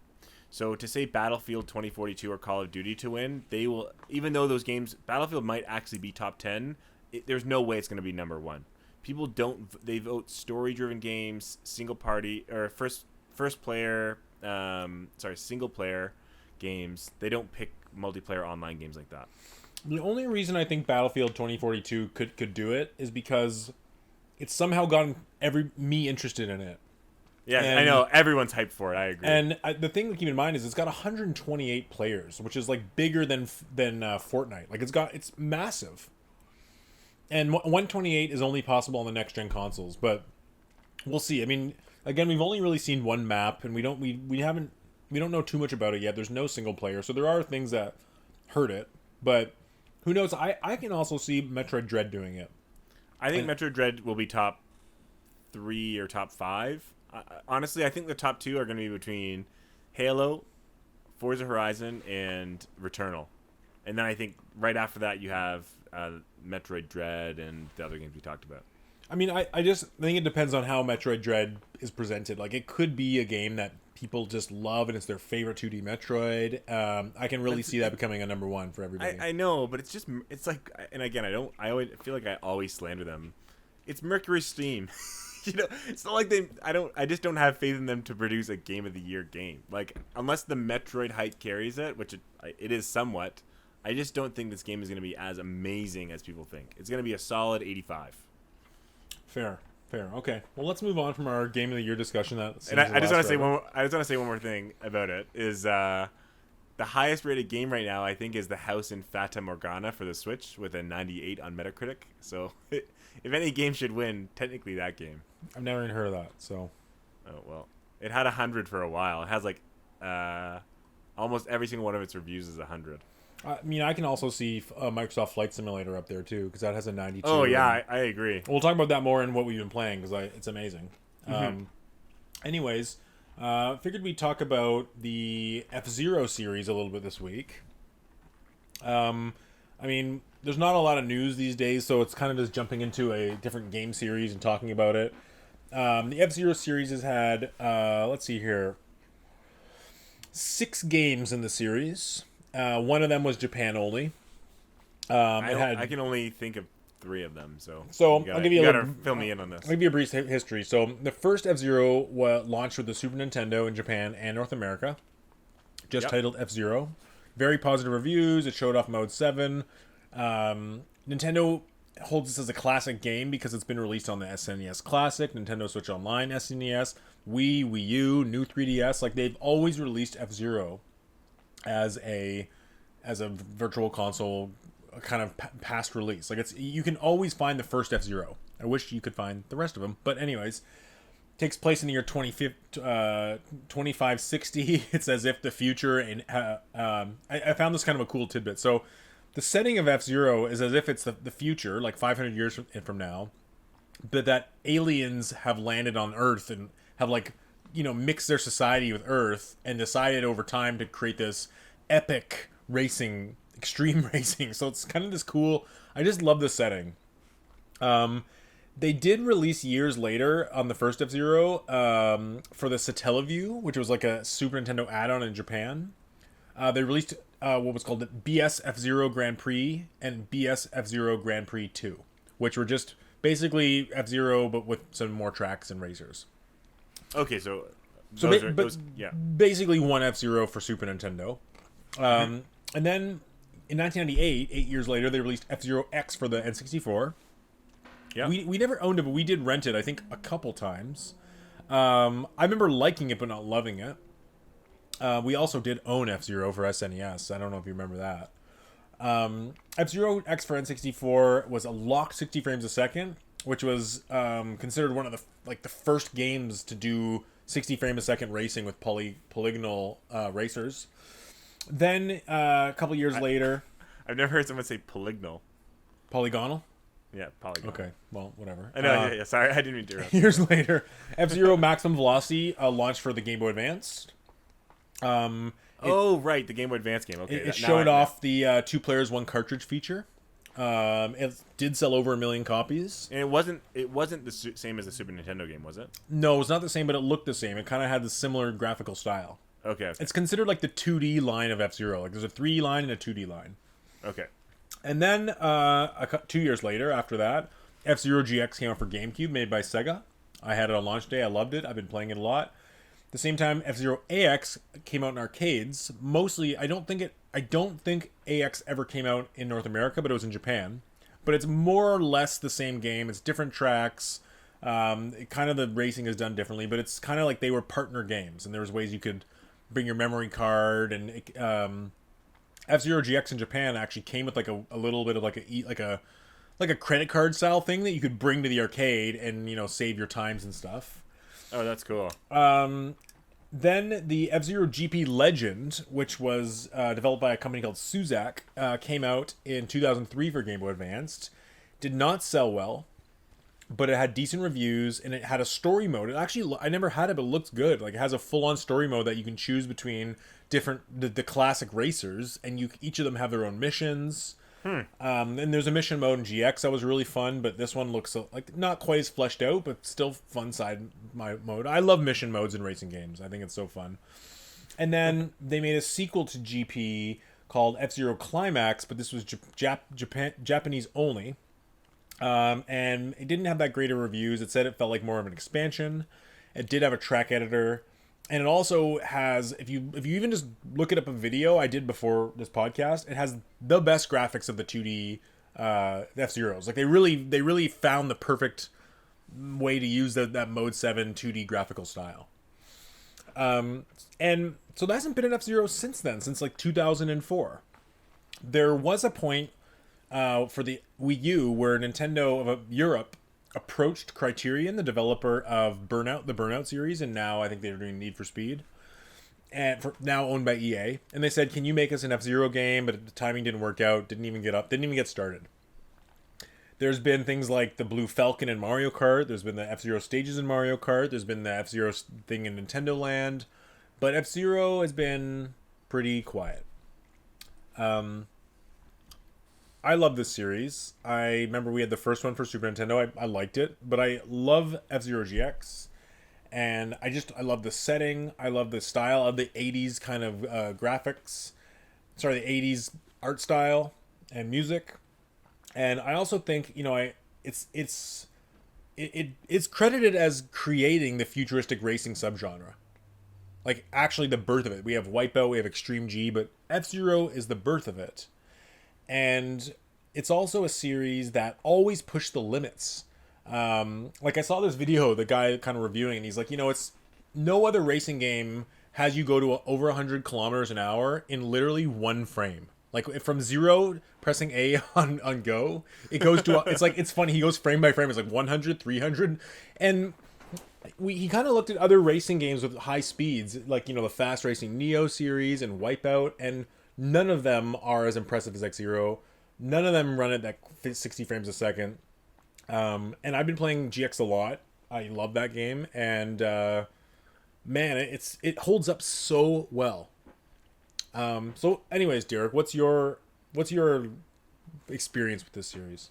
So to say Battlefield 2042 or Call of Duty to win, they will, even though those games, Battlefield might actually be top 10, there's no way it's going to be number 1. People they vote story-driven games, single party, or single player games. They don't pick multiplayer online games like that. The only reason I think Battlefield 2042 could do it is because it's somehow gotten me interested in it. Yeah, I know. Everyone's hyped for it. I agree. And the thing to keep in mind is it's got 128 players, which is like bigger than Fortnite. Like it's massive. And 128 is only possible on the next gen consoles, but we'll see. I mean, again, we've only really seen one map, and we don't know too much about it yet. There's no single player, so there are things that hurt it. But who knows? I can also see Metroid Dread doing it. I think Metroid Dread will be top 3 or top 5. Honestly, I think the top 2 are going to be between Halo, Forza Horizon, and Returnal. And then I think right after that you have Metroid Dread and the other games we talked about. I mean, I just think it depends on how Metroid Dread is presented. Like, it could be a game that people just love and it's their favorite 2D Metroid. I can really see that becoming a number 1 for everybody. I know, but it's like, and again, I always feel like I always slander them. It's Mercury Steam. It's not like I just don't have faith in them to produce a game of the year game. Like, unless the Metroid hype carries it, which it is somewhat, I just don't think this game is going to be as amazing as people think. It's going to be a solid 85. Fair. Okay. Well, let's move on from our game of the year discussion. I just want to say one more thing about it. Is the highest rated game right now, I think, is The House in Fata Morgana for the Switch with a 98 on Metacritic. So, if any game should win, technically that game. I've never even heard of that. So. Oh well, it had 100 for a while. It has like almost every single one of its reviews is 100. I mean, I can also see Microsoft Flight Simulator up there too, because that has a 92. Oh yeah, I agree. We'll talk about that more in what we've been playing, because it's amazing. Mm-hmm. Anyways, figured we'd talk about the F-Zero series a little bit this week. I mean, there's not a lot of news these days, so it's kind of just jumping into a different game series and talking about it. The F-Zero series has had, let's see here, 6 games in the series. One of them was Japan only. I can only think of 3 of them, so I'll give you gotta fill me in on this. I'll give you a brief history. So the first F-Zero launched with the Super Nintendo in Japan and North America, titled F-Zero. Very positive reviews. It showed off Mode 7. Nintendo holds this as a classic game because it's been released on the SNES Classic, Nintendo Switch Online, SNES, Wii U, new 3DS. Like, they've always released F-Zero as a virtual console kind of past release. Like, you can always find the first F-Zero. I wish you could find the rest of them, but anyways, takes place in the year 2560. It's as if the future, and I found this kind of a cool tidbit. So the setting of F-Zero is as if it's the future, like 500 years from now, but that aliens have landed on Earth and have, like, mixed their society with Earth and decided over time to create this epic racing, extreme racing. So it's kind of this cool. I just love the setting. They did release years later on the first F-Zero for the Satellaview, which was like a Super Nintendo add-on in Japan. They released what was called the BS F-Zero Grand Prix and BS F-Zero Grand Prix 2, which were just basically F-Zero but with some more tracks and racers. Okay, so basically one F-Zero for Super Nintendo. And then in 1998, 8 years later, they released F-Zero X for the N64. Yeah, we never owned it, but we did rent it, I think, a couple times. I remember liking it but not loving it. We also did own F-Zero for SNES. I don't know if you remember that. F-Zero X for N64 was a locked 60 frames a second, which was considered one of the first games to do 60 frame a second racing with polygonal racers. Then a couple years later, I've never heard someone say polygonal. Polygonal? Yeah, polygonal. Okay, well, whatever. I know. Yeah. Sorry, I didn't mean to interrupt. Years later, F-Zero Maximum Velocity launched for the Game Boy Advance. Right, the Game Boy Advance game. Okay, it showed off the 2 players 1 cartridge feature. It did sell over 1 million copies. And it wasn't the same as the Super Nintendo game, was it? No, it was not the same, but it looked the same. It kind of had the similar graphical style. Okay. It's considered like the 2D line of F-Zero. Like, there's a 3D line and a 2D line. Okay. And then 2 years later, after that, F-Zero GX came out for GameCube, made by Sega. I had it on launch day. I loved it. I've been playing it a lot. At the same time, F-Zero AX came out in arcades. Mostly, I don't think AX ever came out in North America, but it was in Japan. But it's more or less the same game. It's different tracks. The racing is done differently, but it's kind of like they were partner games, and there was ways you could bring your memory card. And F-Zero GX in Japan actually came with like a little bit of like a credit card style thing that you could bring to the arcade and save your times and stuff. Oh, that's cool. Then the F-Zero GP Legend, which was developed by a company called Suzak, came out in 2003 for Game Boy Advance. Did not sell well, but it had decent reviews, and it had a story mode. It actually, I never had it, but it looks good. Like, it has a full-on story mode that you can choose between the classic racers, and each of them have their own missions. And there's a mission mode in GX that was really fun, but this one looks like not quite as fleshed out, but still fun side mode. I love mission modes in racing games. I think it's so fun. And then they made a sequel to GP called F-Zero Climax, but this was Japanese only. And it didn't have that great of reviews. It said it felt like more of an expansion. It did have a track editor, and it also has, if you even just look it up a video I did before this podcast, it has the best graphics of the 2D F-Zeros. Like they really found the perfect way to use that Mode 7 2D graphical style. And so there hasn't been an F-Zero since then, since like 2004. There was a point for the Wii U where Nintendo of Europe approached Criterion, the developer of the Burnout series, and now I think they're doing Need for Speed, and now owned by EA. And they said, "Can you make us an F-Zero game?" But the timing didn't work out. Didn't even get started. There's been things like the Blue Falcon in Mario Kart. There's been the F-Zero stages in Mario Kart. There's been the F-Zero thing in Nintendo Land. But F-Zero has been pretty quiet. I love this series. I remember we had the first one for Super Nintendo. I liked it. But I love F-Zero GX. And I love the setting. I love the style of the 80s kind of graphics. Sorry, the 80s art style and music. And I also think, it's credited as creating the futuristic racing subgenre. Like, actually the birth of it. We have Wipeout, we have Extreme G, but F-Zero is the birth of it. And it's also a series that always pushed the limits. Like, I saw this video, the guy kind of reviewing, and he's like, it's no other racing game has you go to over 100 kilometers an hour in literally one frame. Like, from zero, pressing A on go, it goes to, it's funny, he goes frame by frame, it's like 100, 300, and he kind of looked at other racing games with high speeds, like, the Fast Racing Neo series and Wipeout, and none of them are as impressive as X-Zero. None of them run at that 60 frames a second. And I've been playing GX a lot. I love that game, and man, it holds up so well. So anyways, Derek, what's your experience with this series?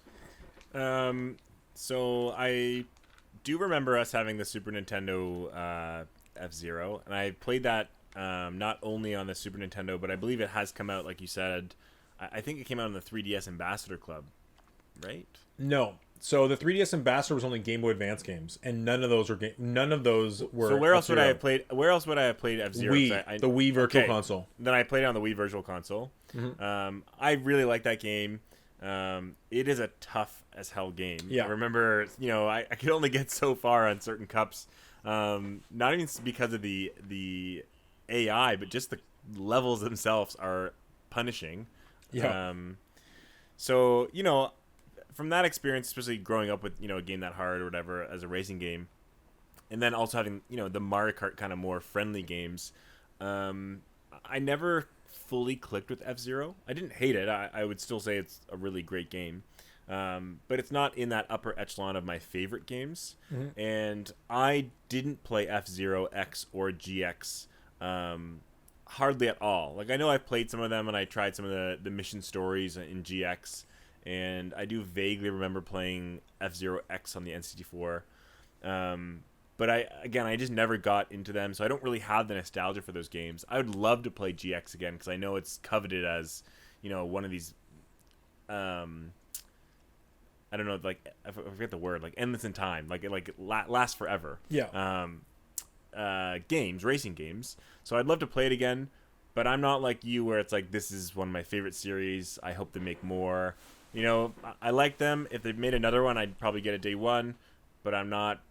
So I do remember us having the Super Nintendo F-Zero, and I played that not only on the Super Nintendo, but I believe it has come out, like you said. I think it came out in the 3DS Ambassador Club, right? No. So the 3DS Ambassador was only Game Boy Advance games, and none of those were. So where else would I have played? Where else would I have played F-Zero? The Wii Virtual Console. Then I played it on the Wii Virtual Console. Mm-hmm. I really like that game. It is a tough as hell game. Yeah. I remember, I could only get so far on certain cups, not even because of the AI, but just the levels themselves are punishing. Yeah. So, from that experience, especially growing up with, a game that hard or whatever as a racing game, and then also having, the Mario Kart kind of more friendly games, I never fully clicked with F-Zero. I didn't hate it. I would still say it's a really great game. But it's not in that upper echelon of my favorite games. Mm-hmm. And I didn't play F-Zero X or GX hardly at all. Like, I know I played some of them, and I tried some of the mission stories in GX, and I do vaguely remember playing F-Zero X on the N64. But I just never got into them, so I don't really have the nostalgia for those games. I would love to play GX again, because I know it's coveted as, one of these, I don't know, like, I forget the word, like, endless in time, like lasts forever. Yeah. Racing games. So I'd love to play it again, but I'm not like you where it's like, this is one of my favorite series. I hope they make more. I like them. If they made another one, I'd probably get it day one, but I'm not.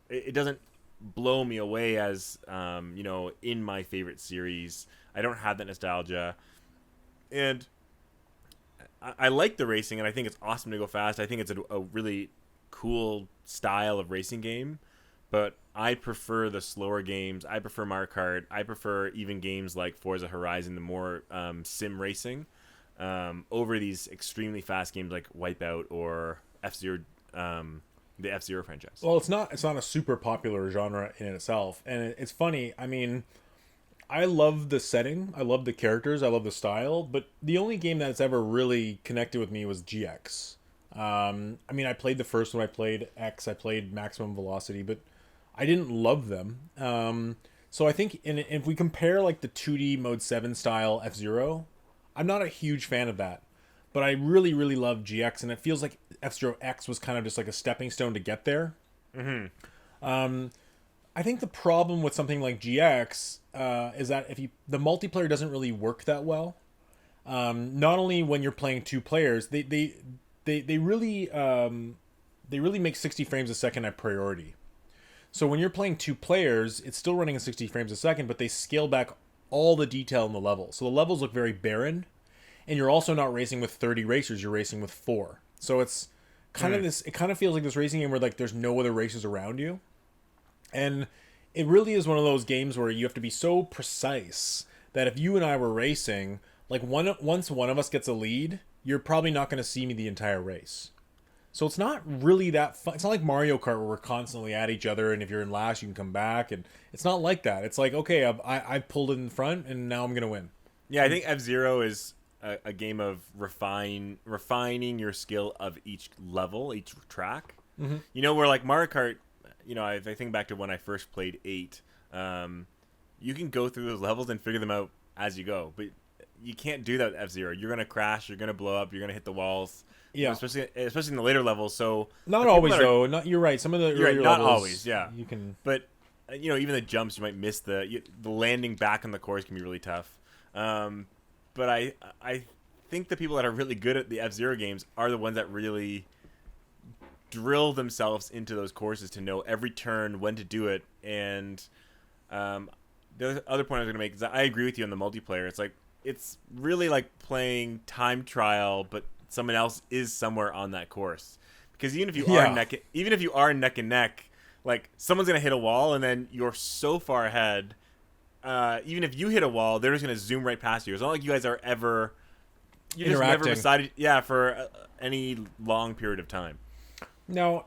It doesn't blow me away as, in my favorite series. I don't have that nostalgia. And I like the racing, and I think it's awesome to go fast. I think it's a really cool style of racing game, but I prefer the slower games. I prefer Mario Kart. I prefer even games like Forza Horizon, the more sim racing, over these extremely fast games like Wipeout or F-Zero, the F-Zero franchise. Well, it's not a super popular genre in itself, and it's funny. I mean, I love the setting, I love the characters, I love the style, but the only game that's ever really connected with me was GX. I mean, I played the first one, I played X, I played Maximum Velocity, but I didn't love them. So I think if we compare like the 2D Mode 7 style F-Zero, I'm not a huge fan of that. but I really, really love GX, and it feels like F-Zero X was kind of just like a stepping stone to get there. I think the problem with something like GX is that the multiplayer doesn't really work that well. Not only when you're playing two players, they really make 60 frames a second a priority. So when you're playing two players, it's still running at 60 frames a second, but they scale back all the detail in the level. So the levels look very barren, and you're also not racing with 30 racers, you're racing with 4. So it's kind of this, it kind of feels like this racing game where like there's no other racers around you. And it really is one of those games where you have to be so precise that if you and I were racing, like once one of us gets a lead, you're probably not going to see me the entire race. So it's not really that fun. It's not like Mario Kart where we're constantly at each other, and if you're in last, you can come back. And it's not like that. It's like, okay, I've pulled in front, and now I'm going to win. Yeah, I think F-Zero is a game of refining your skill of each level, each track. Mm-hmm. You know, where like Mario Kart, you know, if I think back to when I first played 8, you can go through those levels and figure them out as you go. But you can't do that with F-Zero. You're going to crash, you're going to blow up, you're going to hit the walls. Yeah, especially in the later levels. So not always though. Not you're right. Some of the earlier not levels, always. Yeah, you can. But you know, even the jumps, you might miss the landing back on the course can be really tough. But I think the people that are really good at the F-Zero games are the ones that really drill themselves into those courses to know every turn when to do it. And the other point I was going to make is that I agree with you on the multiplayer. It's like it's really like playing time trial, but someone else is somewhere on that course, because even if you are neck and neck, like someone's gonna hit a wall and then you're so far ahead. Even if you hit a wall, they're just gonna zoom right past you. It's not like you guys are ever just never decided for any long period of time. Now,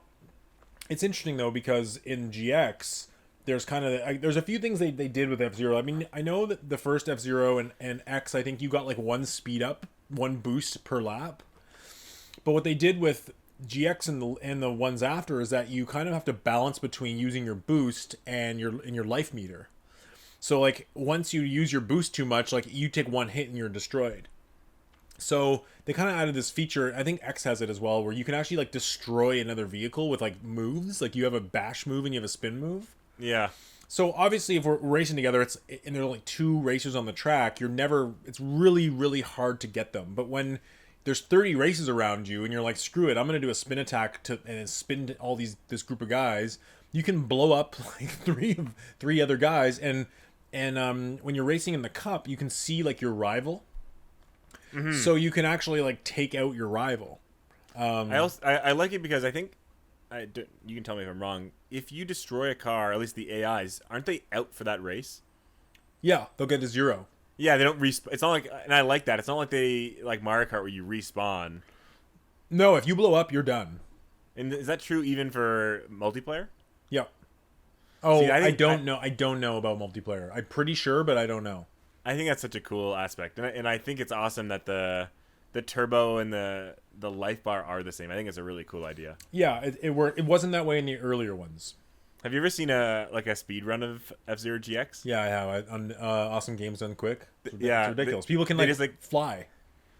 it's interesting though, because in GX there's kind of there's a few things they did with F-Zero. I mean, I know that the first F-Zero and X, I think you got like one speed up, one boost per lap. But what they did with GX and the ones after is that you kind of have to balance between using your boost and your life meter. So like once you use your boost too much, like you take one hit and you're destroyed. So they kind of added this feature, I think X has it as well, where you can actually like destroy another vehicle with like moves. Like you have a bash move and you have a spin move. Yeah. So obviously if we're racing together, and there are only 2 racers on the track, it's really, really hard to get them. But when there's 30 races around you and you're like, screw it, I'm going to do a spin attack and spin all this group of guys, you can blow up like three other guys. And when you're racing in the cup, you can see like your rival. Mm-hmm. So you can actually like take out your rival. I like it because I think, you can tell me if I'm wrong, if you destroy a car, at least the AIs, aren't they out for that race? Yeah, they'll get to 0. Yeah, they don't respawn. It's not like, and I like that. It's not like they like Mario Kart where you respawn. No, if you blow up, you're done. And is that true even for multiplayer? Yeah. Oh, see, I don't know. I don't know about multiplayer. I'm pretty sure, but I don't know. I think that's such a cool aspect, and I think it's awesome that the turbo and the life bar are the same. I think it's a really cool idea. Yeah, it wasn't that way in the earlier ones. Have you ever seen a speed run of F-Zero GX? Yeah, I have. On Awesome Games Done Quick. It's ridiculous. Yeah, people can like fly.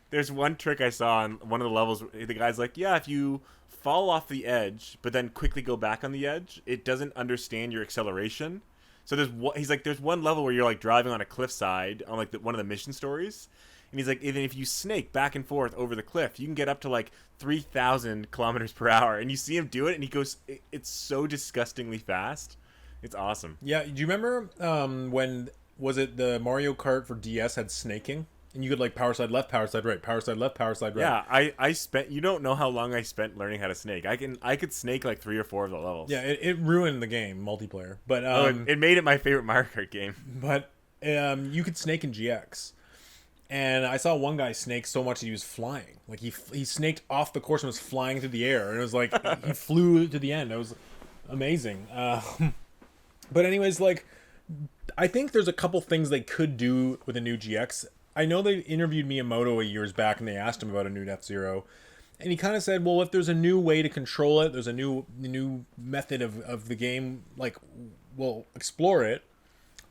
There's one trick I saw on one of the levels. The guy's like, yeah, if you fall off the edge, but then quickly go back on the edge, it doesn't understand your acceleration. So there's one level where you're like driving on a cliffside on like one of the mission stories. And he's like, even if you snake back and forth over the cliff, you can get up to like 3,000 kilometers per hour. And you see him do it, and he goes, it's so disgustingly fast. It's awesome. Yeah, do you remember when, was it the Mario Kart for DS had snaking? And you could like power slide left, power slide right, power slide left, power slide right. Yeah, I spent, you don't know how long I spent learning how to snake. I could snake like 3 or 4 of the levels. Yeah, it ruined the game, multiplayer. But it made it my favorite Mario Kart game. But you could snake in GX. And I saw one guy snake so much that he was flying. Like he snaked off the course and was flying through the air. And it was like he flew to the end. It was amazing. But anyways, like I think there's a couple things they could do with a new GX. I know they interviewed Miyamoto years back and they asked him about a new F-Zero. And he kind of said, well, if there's a new way to control it, there's a new method of the game, like we'll explore it.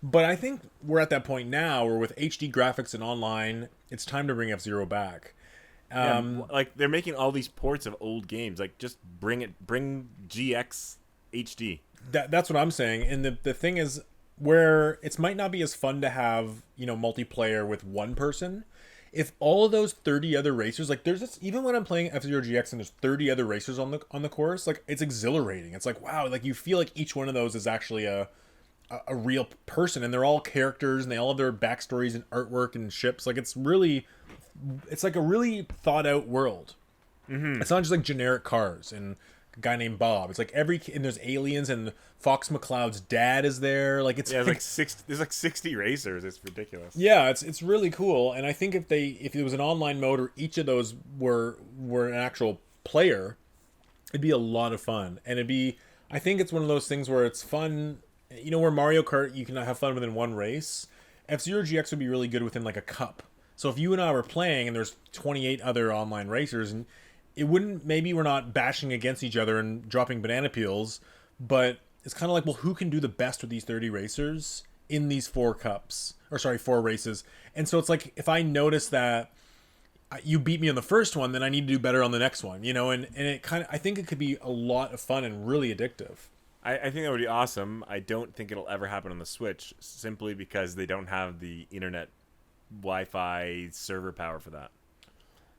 But I think we're at that point now where with HD graphics and online, it's time to bring F-Zero back. Yeah, like they're making all these ports of old games. Like, just bring GX HD. That's what I'm saying. And the thing is, where it might not be as fun to have, multiplayer with one person. If all of those 30 other racers, like there's this, even when I'm playing F-Zero GX and there's 30 other racers on the course, like it's exhilarating. It's like, wow, like you feel like each one of those is actually a real person, and they're all characters, and they all have their backstories and artwork and ships. Like it's like a really thought out world. It's not just like generic cars and a guy named Bob. It's like and there's aliens, and Fox McCloud's dad is there. Like it's like there's like 60 racers. It's ridiculous. Yeah, it's really cool. And I think if it was an online mode or each of those were an actual player, it'd be a lot of fun. And I think it's one of those things where it's fun. Where Mario Kart you can have fun within one race. F-Zero GX would be really good within like a cup. So if you and I were playing and there's 28 other online racers, and maybe we're not bashing against each other and dropping banana peels, but it's kind of like, well, who can do the best with these 30 racers in these 4 races? And so it's like, if I notice that you beat me on the first one, then I need to do better on the next one, and it I think it could be a lot of fun and really addictive. I think that would be awesome. I don't think it'll ever happen on the Switch, simply because they don't have the internet Wi-Fi server power for that.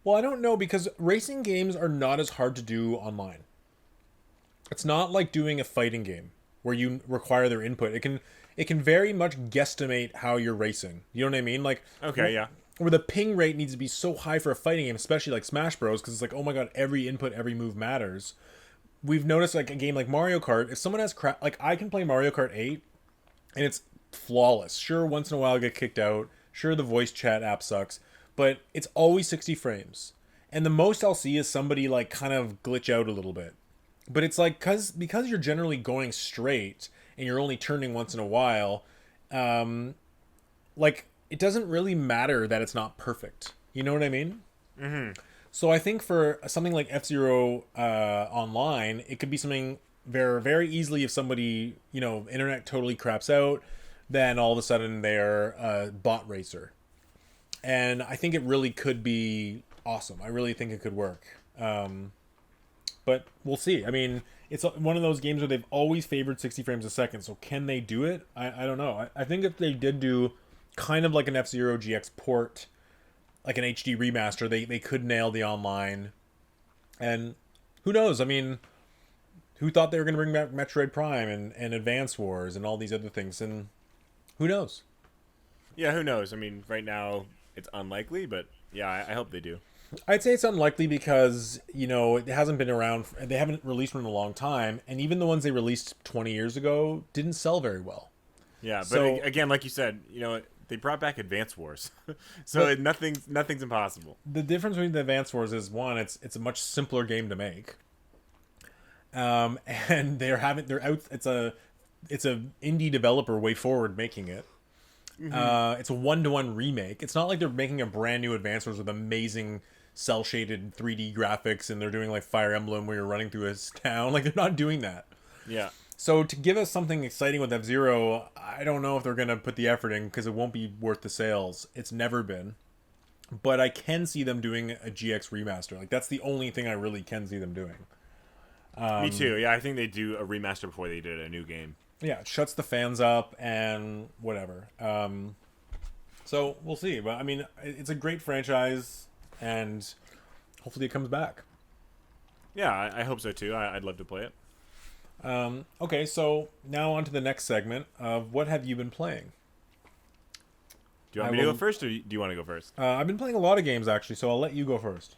Well, I don't know, because racing games are not as hard to do online. It's not like doing a fighting game where you require their input. It can very much guesstimate how you're racing. You know what I mean? Like, okay, yeah. Where the ping rate needs to be so high for a fighting game, especially like Smash Bros, because it's like, oh my god, every input, every move matters. We've noticed like a game like Mario Kart, if someone has like I can play Mario Kart 8 and it's flawless. Sure, once in a while I get kicked out. Sure, the voice chat app sucks, but it's always 60 frames. And the most I'll see is somebody like kind of glitch out a little bit. But it's like because you're generally going straight and you're only turning once in a while, like it doesn't really matter that it's not perfect. You know what I mean? Mm-hmm. So I think for something like F-Zero Online, it could be something very, very easily, if somebody, internet totally craps out, then all of a sudden they're a bot racer. And I think it really could be awesome. I really think it could work. But we'll see. I mean, it's one of those games where they've always favored 60 frames a second. So can they do it? I don't know. I think if they did do kind of like an F-Zero GX port, like an HD remaster, they could nail the online. And who knows? I mean, who thought they were going to bring back Metroid Prime and Advance Wars and all these other things? And who knows? Yeah, who knows? I mean, right now it's unlikely, but yeah, I hope they do. I'd say it's unlikely because, it hasn't been around. They haven't released one in a long time. And even the ones they released 20 years ago didn't sell very well. Yeah, but again, like you said, they brought back Advance Wars, so nothing's impossible. The difference between the Advance Wars is, one, it's a much simpler game to make, and it's a indie developer way forward making it. Mm-hmm. It's a 1-to-1 remake. It's not like they're making a brand new Advance Wars with amazing cel shaded 3D graphics and they're doing like Fire Emblem where you're running through a town. Like, they're not doing that. Yeah. So to give us something exciting with F-Zero, I don't know if they're going to put the effort in because it won't be worth the sales. It's never been. But I can see them doing a GX remaster. Like, that's the only thing I really can see them doing. Me too. Yeah, I think they do a remaster before they did a new game. Yeah, it shuts the fans up and whatever. So we'll see. But, I mean, it's a great franchise, and hopefully it comes back. Yeah, I hope so too. I'd love to play it. Okay, so now on to the next segment of what have you been playing? Do you want me to go first, or do you want to go first? I've been playing a lot of games, actually, so I'll let you go first.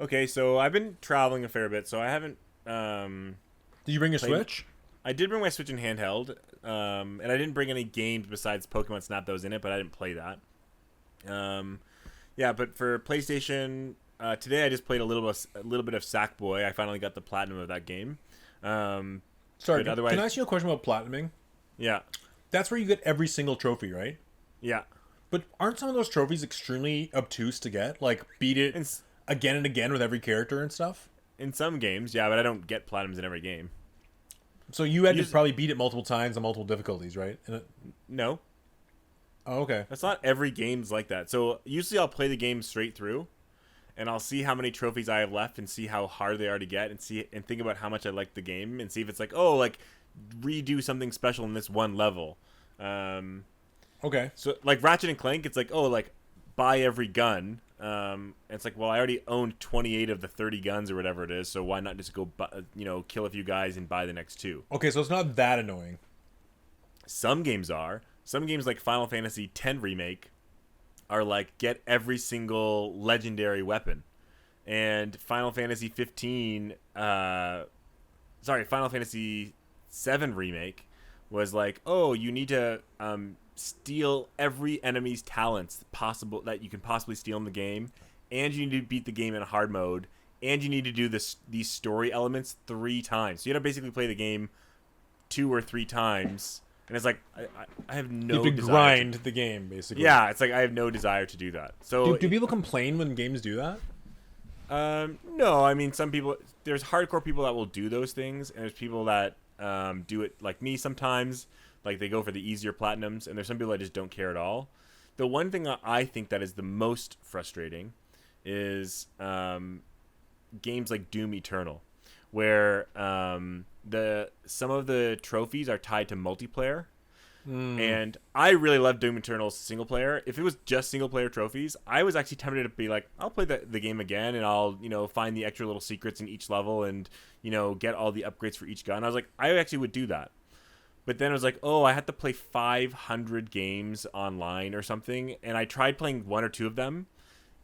Okay, so I've been traveling a fair bit, so I haven't... Did you bring your Switch? I did bring my Switch in handheld, and I didn't bring any games besides Pokemon Snap that was in it, but I didn't play that. Yeah, but for PlayStation, today I just played a little bit of Sackboy. I finally got the platinum of that game. Sorry, can I ask you a question about platinuming? Yeah. That's where you get every single trophy, right? Yeah. But aren't some of those trophies extremely obtuse to get? Like, beat it again and again with every character and stuff? In some games, yeah, but I don't get platinums in every game. So you had to probably beat it multiple times on multiple difficulties, right? No. Oh, okay. That's not every game's like that. So usually I'll play the game straight through, and I'll see how many trophies I have left and see how hard they are to get and think about how much I like the game and see if it's like, oh, like redo something special in this one level. Okay. So like Ratchet and Clank, it's like, oh, like buy every gun. And it's like, well, I already own 28 of the 30 guns or whatever it is, so why not just go, kill a few guys and buy the next two? Okay, so it's not that annoying. Some games are. Some games like Final Fantasy X Remake are like, get every single legendary weapon. And Final Fantasy 15, Final Fantasy 7 Remake was like, oh, you need to steal every enemy's talents possible that you can possibly steal in the game, and you need to beat the game in hard mode, and you need to do these story elements 3 times. So you have to basically play the game 2 or 3 times. And it's like, I have no You have to desire grind the game, basically. Yeah, it's like I have no desire to do that. So Do people complain when games do that? No, I mean, some people, there's hardcore people that will do those things, and there's people that do it like me sometimes. Like, they go for the easier platinums, and there's some people that just don't care at all. The one thing I think that is the most frustrating is games like Doom Eternal, where some of the trophies are tied to multiplayer. And I really love Doom Eternal's single player. If it was just single player trophies, I was actually tempted to be like, I'll play the game again, and I'll find the extra little secrets in each level, and get all the upgrades for each gun. I was like, I actually would do that. But then I was like, oh, I had to play 500 games online or something, and I tried playing 1 or 2 of them,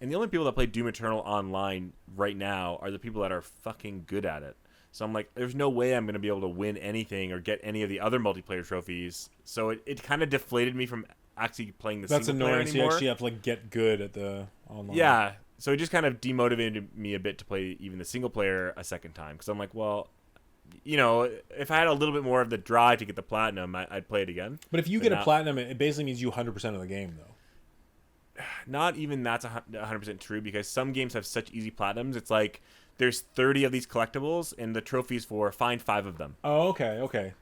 and the only people that play Doom Eternal online right now are the people that are fucking good at it. So I'm like, there's no way I'm going to be able to win anything or get any of the other multiplayer trophies. So it kind of deflated me from actually playing the single player anymore. That's annoying. So you actually have to like get good at the online. Yeah. So it just kind of demotivated me a bit to play even the single player a second time. Because I'm like, well, if I had a little bit more of the drive to get the platinum, I'd play it again. But if you get a platinum, it basically means you 100% of the game, though. Not even that's 100% true, because some games have such easy platinums. It's like, there's 30 of these collectibles, and the trophy's for find 5 of them. Oh, okay.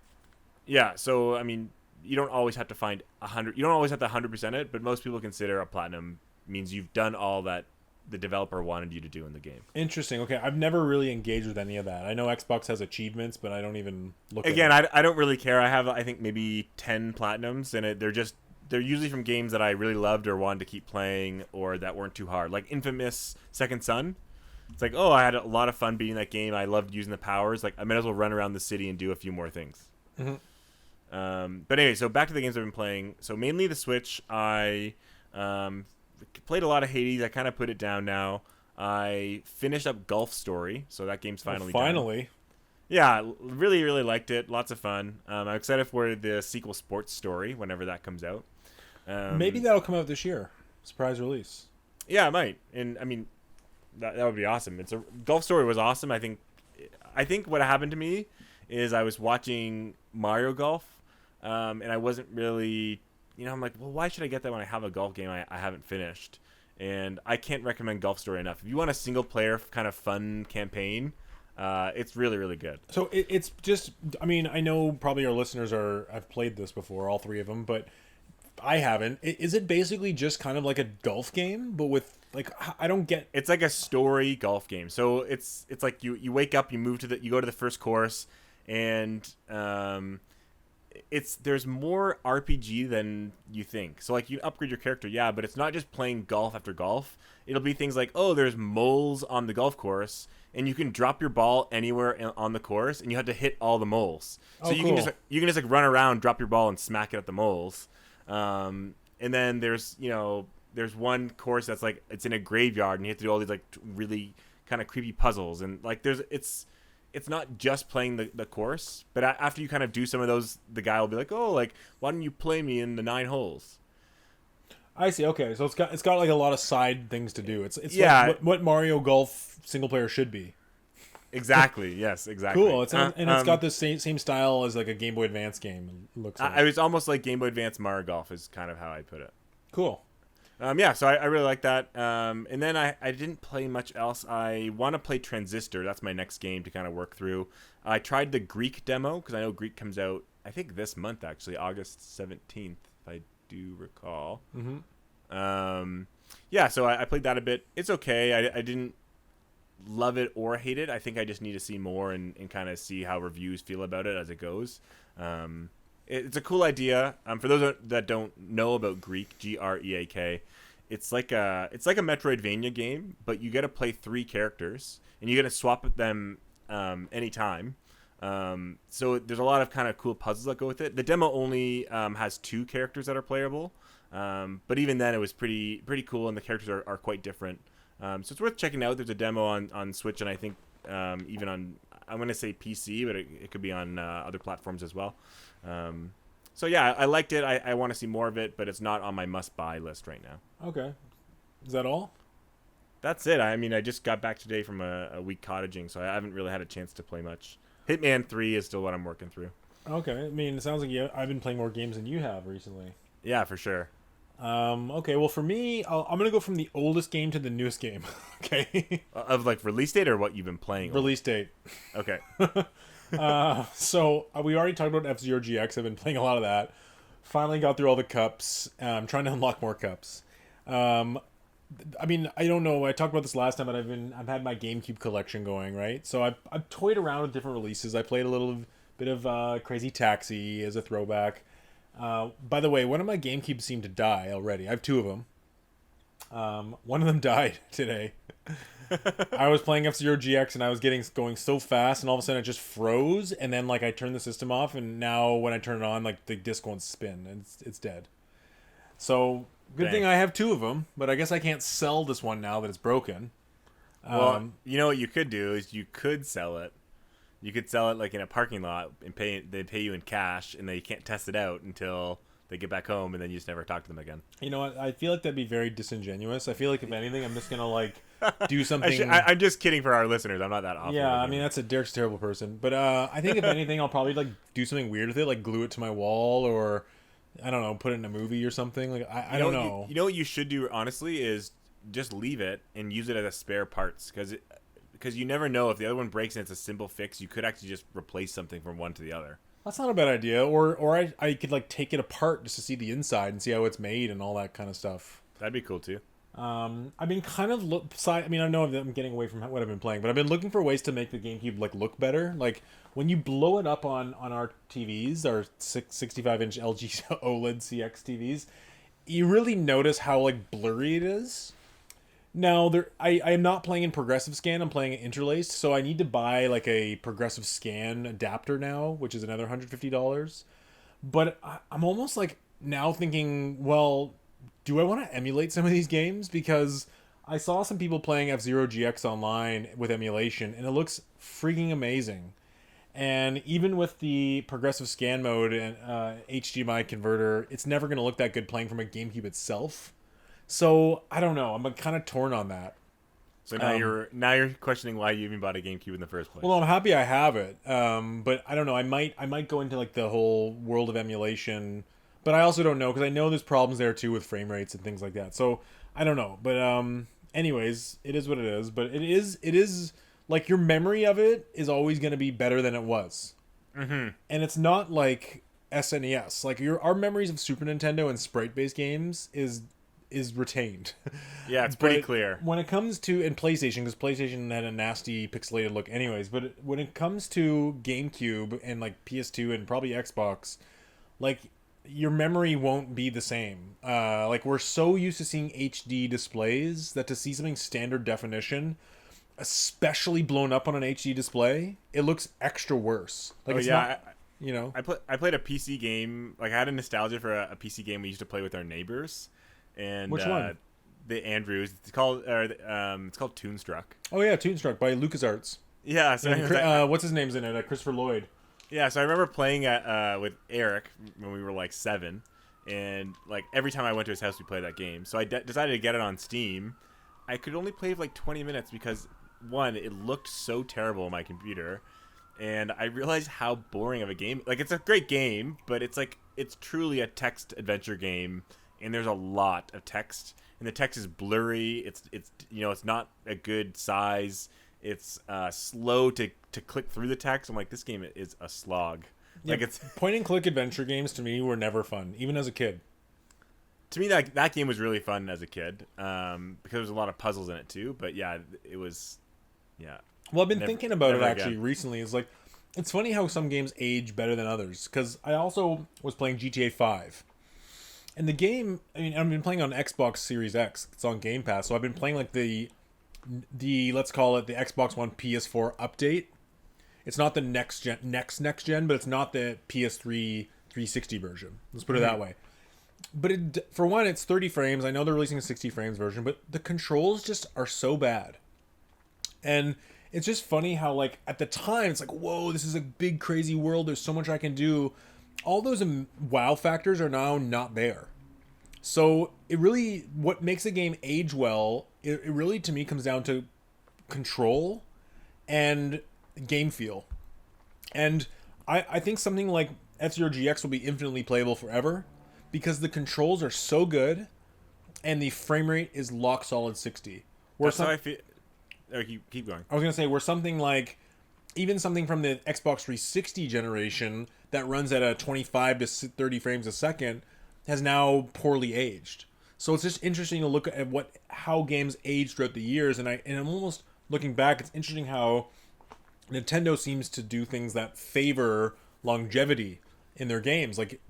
Yeah, so, I mean, you don't always have to find 100. You don't always have to 100% it, but most people consider a platinum means you've done all that the developer wanted you to do in the game. Interesting. Okay, I've never really engaged with any of that. I know Xbox has achievements, but I don't even look Again, at it. I don't really care. I have, I think, maybe 10 platinums, and they're usually from games that I really loved or wanted to keep playing, or that weren't too hard. Like Infamous Second Son. It's like, oh, I had a lot of fun beating that game. I loved using the powers. Like, I might as well run around the city and do a few more things. Mm-hmm. But anyway, so back to the games I've been playing. So mainly the Switch. I played a lot of Hades. I kind of put it down now. I finished up Golf Story, so that game's finally done. Yeah, really, really liked it. Lots of fun. I'm excited for the sequel, Sports Story, whenever that comes out. Maybe that'll come out this year. Surprise release. Yeah, it might. And I mean, that would be awesome. Golf Story was awesome. I think what happened to me is I was watching Mario Golf, and I wasn't really, I'm like, well, why should I get that when I have a golf game I haven't finished? And I can't recommend Golf Story enough. If you want a single player kind of fun campaign, it's really, really good. So it's just, I mean, I know probably our listeners I've played this before, all 3 of them, but I haven't. Is it basically just kind of like a golf game, but with like, I don't get. It's like a story golf game. So it's like you wake up, you go to the first course, and there's more RPG than you think. So like, you upgrade your character, yeah, but it's not just playing golf after golf. It'll be things like, oh, there's moles on the golf course, and you can drop your ball anywhere on the course, and you have to hit all the moles. So you can just like run around, drop your ball, and smack it at the moles. And then there's one course that's like, it's in a graveyard, and you have to do all these like really kind of creepy puzzles, and like it's not just playing the course, but after you kind of do some of those, the guy will be like, oh, like, why don't you play me in the 9 holes? I see. Okay, so it's got like a lot of side things to do. It's yeah, like what Mario Golf single player should be. Exactly. Yes. Exactly. Cool. It's got the same style as like a Game Boy Advance game. It looks like. I was almost like Game Boy Advance Mario Golf is kind of how I put it. Cool. Yeah, so I really like that. And then I didn't play much else. I want to play Transistor. That's my next game to kind of work through. I tried the Greek demo, because I know Greek comes out, I think, this month, actually, August 17th, if I do recall. Mm-hmm. yeah, so I played that a bit. It's okay. I didn't love it or hate it. I think I just need to see more and kind of see how reviews feel about it as it goes. It's a cool idea. For those that don't know about Greek, Greak, it's like a Metroidvania game, but you get to play 3 characters and you get to swap with them anytime. So there's a lot of kind of cool puzzles that go with it. The demo only has 2 characters that are playable, but even then it was pretty cool, and the characters are quite different. So it's worth checking out. There's a demo on Switch, and I think even on, I'm going to say PC, but it could be on other platforms as well. So yeah, I liked it. I want to see more of it, but it's not on my must-buy list right now. Okay. Is that all? That's it. I mean, I just got back today from a week cottaging, so I haven't really had a chance to play much. Hitman 3 is still what I'm working through. Okay. I mean, it sounds like I've been playing more games than you have recently. Yeah, for sure. Okay, well, for me, I'm going to go from the oldest game to the newest game. Okay? Of like release date or what you've been playing? Release date. Okay. So we already talked about F-Zero GX. I've been playing a lot of that. Finally got through all the cups. I'm trying to unlock more cups. I mean, I don't know. I talked about this last time, but I've had my GameCube collection going, right? So I've toyed around with different releases. I played a little bit of Crazy Taxi as a throwback. By the way, one of my GameCubes seemed to die already. I have 2 of them. One of them died today. I was playing F-Zero GX and I was going so fast, and all of a sudden it just froze, and then like I turned the system off, and now when I turn it on, like the disc won't spin, and it's dead. So good thing I have 2 of them, but I guess I can't sell this one now that it's broken. Well, you know what you could do is you could sell it. You could sell it like in a parking lot and they pay you in cash, and they can't test it out until they get back home, and then you just never talk to them again. You know what? I feel like that'd be very disingenuous. I feel like if anything, I'm just gonna like do something. I'm just kidding for our listeners. I'm not that awful. Yeah, I mean Derek's a terrible person, but I think if anything, I'll probably like do something weird with it, like glue it to my wall, or I don't know, put it in a movie or something. Like I don't know. You know what you should do, honestly, is just leave it and use it as a spare parts, because you never know if the other one breaks and it's a simple fix. You could actually just replace something from one to the other. That's not a bad idea. Or I could like take it apart just to see the inside and see how it's made and all that kind of stuff. That'd be cool too. I've been kind of I mean, I know I'm getting away from what I've been playing, but I've been looking for ways to make the GameCube like look better. Like when you blow it up on our TVs, our 65-inch LG OLED CX TVs, you really notice how like blurry it is. Now I am not playing in progressive scan. I'm playing it interlaced, so I need to buy like a progressive scan adapter now, which is another $150. But I'm almost like now thinking, well, do I want to emulate some of these games? Because I saw some people playing F-Zero GX online with emulation, and it looks freaking amazing. And even with the progressive scan mode and HDMI converter, it's never going to look that good playing from a GameCube itself. So I don't know. I'm kind of torn on that. So now you're questioning why you even bought a GameCube in the first place. Well, I'm happy I have it, but I don't know. I might go into like the whole world of emulation, but I also don't know because I know there's problems there too with frame rates and things like that. So I don't know. But anyways, it is what it is. But it is like your memory of it is always going to be better than it was, and it's not like SNES. Like our memories of Super Nintendo and sprite-based games is retained. Yeah, it's pretty clear. When it comes to PlayStation, because PlayStation had a nasty pixelated look anyways, but when it comes to GameCube and like PS2 and probably Xbox, like your memory won't be the same. Like we're so used to seeing HD displays that to see something standard definition, especially blown up on an HD display, it looks extra worse. Like you know. I played a PC game. Like I had a nostalgia for a PC game we used to play with our neighbors. And which one? The Andrews. It's called Toonstruck. Oh yeah, Toonstruck by LucasArts. Yeah. So what's his name's in it? Christopher Lloyd. Yeah. So I remember playing with Eric when we were like 7, and like every time I went to his house, we played that game. So I decided to get it on Steam. I could only play for like 20 minutes because one, it looked so terrible on my computer, and I realized how boring of a game. Like it's a great game, but it's truly a text adventure game. And there's a lot of text, and the text is blurry. It's not a good size. It's slow to click through the text. I'm like, this game is a slog. Yeah, like it's point and click adventure games to me were never fun, even as a kid. to me that game was really fun as a kid, because there was a lot of puzzles in it too. But yeah, it was, yeah. Well, I've been thinking about it never actually again. recently. It's like, it's funny how some games age better than others. Because I also was playing GTA 5. And the game, I mean, I've been playing on Xbox Series X. It's on Game Pass. So I've been playing like the let's call it the Xbox One PS4 update. It's not the next gen, but it's not the PS3 360 version. Let's put it that way. But for one, it's 30 frames. I know they're releasing a 60 frames version, but the controls just are so bad. And it's just funny how, like, at the time, it's like, whoa, this is a big, crazy world. There's so much I can do. All those wow factors are now not there. So it really, what makes a game age well, it really, to me, comes down to control and game feel. And I think something like F-Zero GX will be infinitely playable forever because the controls are so good and the frame rate is lock solid 60. That's how I feel. Oh, keep going. I was gonna say, where something like even something from the Xbox 360 generation that runs at a 25 to 30 frames a second has now poorly aged. So it's just interesting to look at how games age throughout the years, and I'm almost looking back. It's interesting how Nintendo seems to do things that favor longevity in their games, like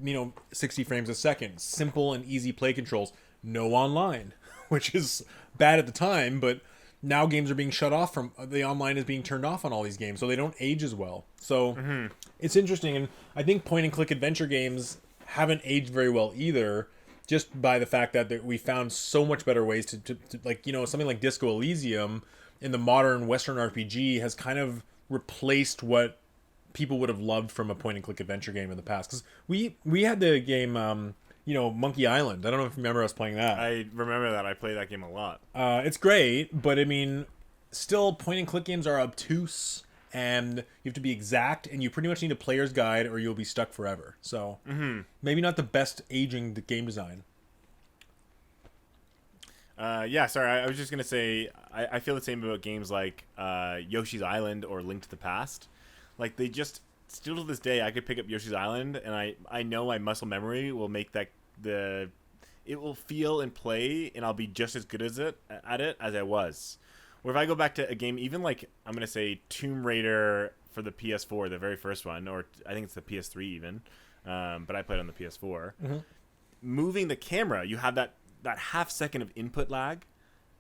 60 frames a second, simple and easy play controls, no online, which is bad at the time, but now games are being shut off from the online is being turned off on all these games, so they don't age as well. So it's interesting, and I think point and click adventure games haven't aged very well either, just by the fact that we found so much better ways to like something like Disco Elysium in the modern Western RPG has kind of replaced what people would have loved from a point and click adventure game in the past. Because we had the game Monkey Island. I don't know if you remember us playing that. I remember that. I played that game a lot. It's great, but I mean, still, point and click games are obtuse, and you have to be exact, and you pretty much need a player's guide, or you'll be stuck forever. So maybe not the best aging the game design. Yeah, sorry. I was just gonna say I feel the same about games like Yoshi's Island or Link to the Past. Like they just still to this day, I could pick up Yoshi's Island, and I know my muscle memory will make it will feel and play, and I'll be just as good at it as I was. Or if I go back to a game, even like I'm gonna say Tomb Raider for the PS4, the very first one, or I think it's the PS3 even, but I played on the PS4. Moving the camera, you have that half second of input lag.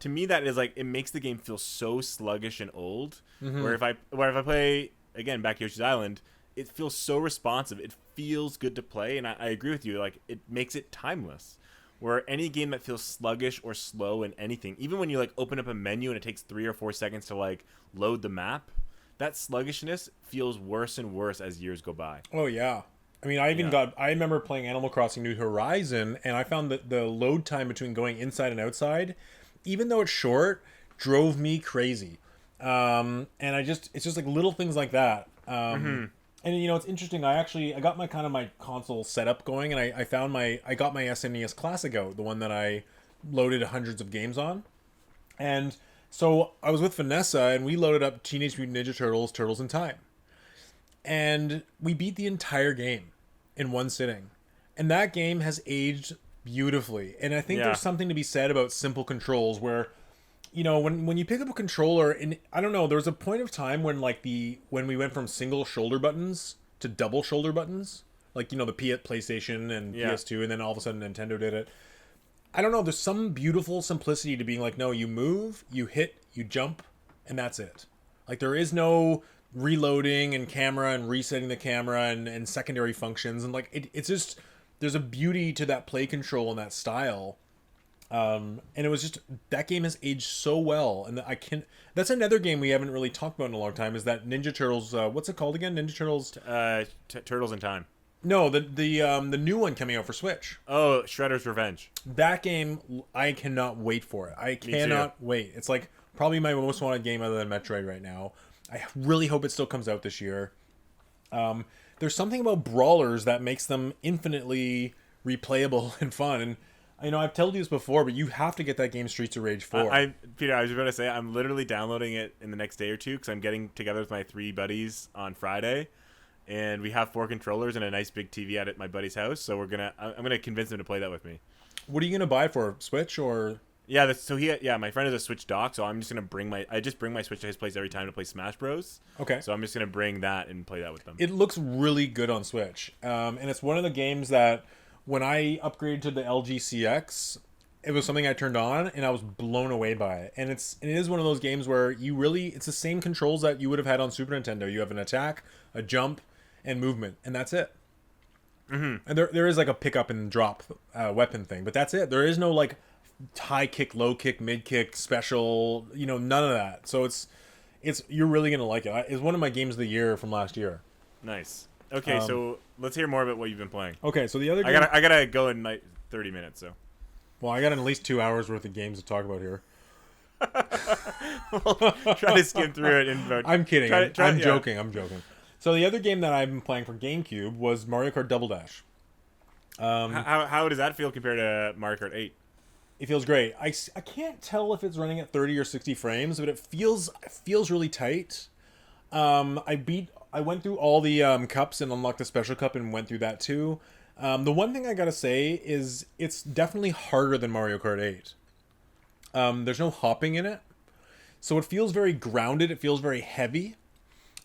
To me, that is like it makes the game feel so sluggish and old. Where if I play again back to Yoshi's Island, it feels so responsive. It feels good to play, and I agree with you. Like it makes it timeless. Where any game that feels sluggish or slow in anything, even when you like open up a menu and it takes 3 or 4 seconds to like load the map, that sluggishness feels worse and worse as years go by. Oh yeah. I mean, I remember playing Animal Crossing New Horizon, and I found that the load time between going inside and outside, even though it's short, drove me crazy. And it's just like little things like that. And it's interesting. I got my console setup going, and I got my SNES Classic out, the one that I loaded hundreds of games on. And so I was with Vanessa, and we loaded up Teenage Mutant Ninja Turtles: Turtles in Time. And we beat the entire game in one sitting. And that game has aged beautifully. And I think there's something to be said about simple controls where, when you pick up a controller, and I don't know, there was a point of time when when we went from single shoulder buttons to double shoulder buttons, like, the PlayStation and PS2, and then all of a sudden Nintendo did it. I don't know, there's some beautiful simplicity to being like, no, you move, you hit, you jump, and that's it. Like, there is no reloading and camera and resetting the camera and secondary functions, and like it's just, there's a beauty to that play control and that style, and it was just, that game has aged so well. And that's another game we haven't really talked about in a long time, is that Ninja Turtles, what's it called again? Ninja Turtles Turtles in Time. No, the new one coming out for Switch. Oh, Shredder's Revenge. That game, I cannot wait for it. I cannot wait. It's like probably my most wanted game other than Metroid right now. I really hope it still comes out this year. There's something about brawlers that makes them infinitely replayable and fun. And I've told you this before, but you have to get that game, Streets of Rage 4. Peter, I was about to say, I'm literally downloading it in the next day or two because I'm getting together with my 3 buddies on Friday, and we have 4 controllers and a nice big TV at my buddy's house. So I'm gonna convince them to play that with me. What are you gonna buy for Switch or? Yeah, my friend has a Switch dock, so I'm just gonna bring my Switch to his place every time to play Smash Bros. Okay. So I'm just gonna bring that and play that with them. It looks really good on Switch, and it's one of the games that when I upgraded to the LG CX, it was something I turned on and I was blown away by it. And it is one of those games where it's the same controls that you would have had on Super Nintendo. You have an attack, a jump, and movement, and that's it. Mm-hmm. And there is like a pick up and drop weapon thing, but that's it. There is no like high kick, low kick, mid kick, special, none of that. So it's you're really gonna like it. It's one of my games of the year from last year. Nice. Okay, so let's hear more about what you've been playing. Okay, so the other game, I gotta go in like 30 minutes. So. Well, I got at least 2 hours worth of games to talk about here. Try to skim through it. I'm kidding. I'm joking. I'm joking. So the other game that I've been playing for GameCube was Mario Kart Double Dash. How does that feel compared to Mario Kart 8? It feels great. I can't tell if it's running at 30 or 60 frames, but it feels really tight. I went through all the cups and unlocked the special cup and went through that too. The one thing I gotta say is it's definitely harder than Mario Kart 8. There's no hopping in it, so it feels very grounded. It feels very heavy,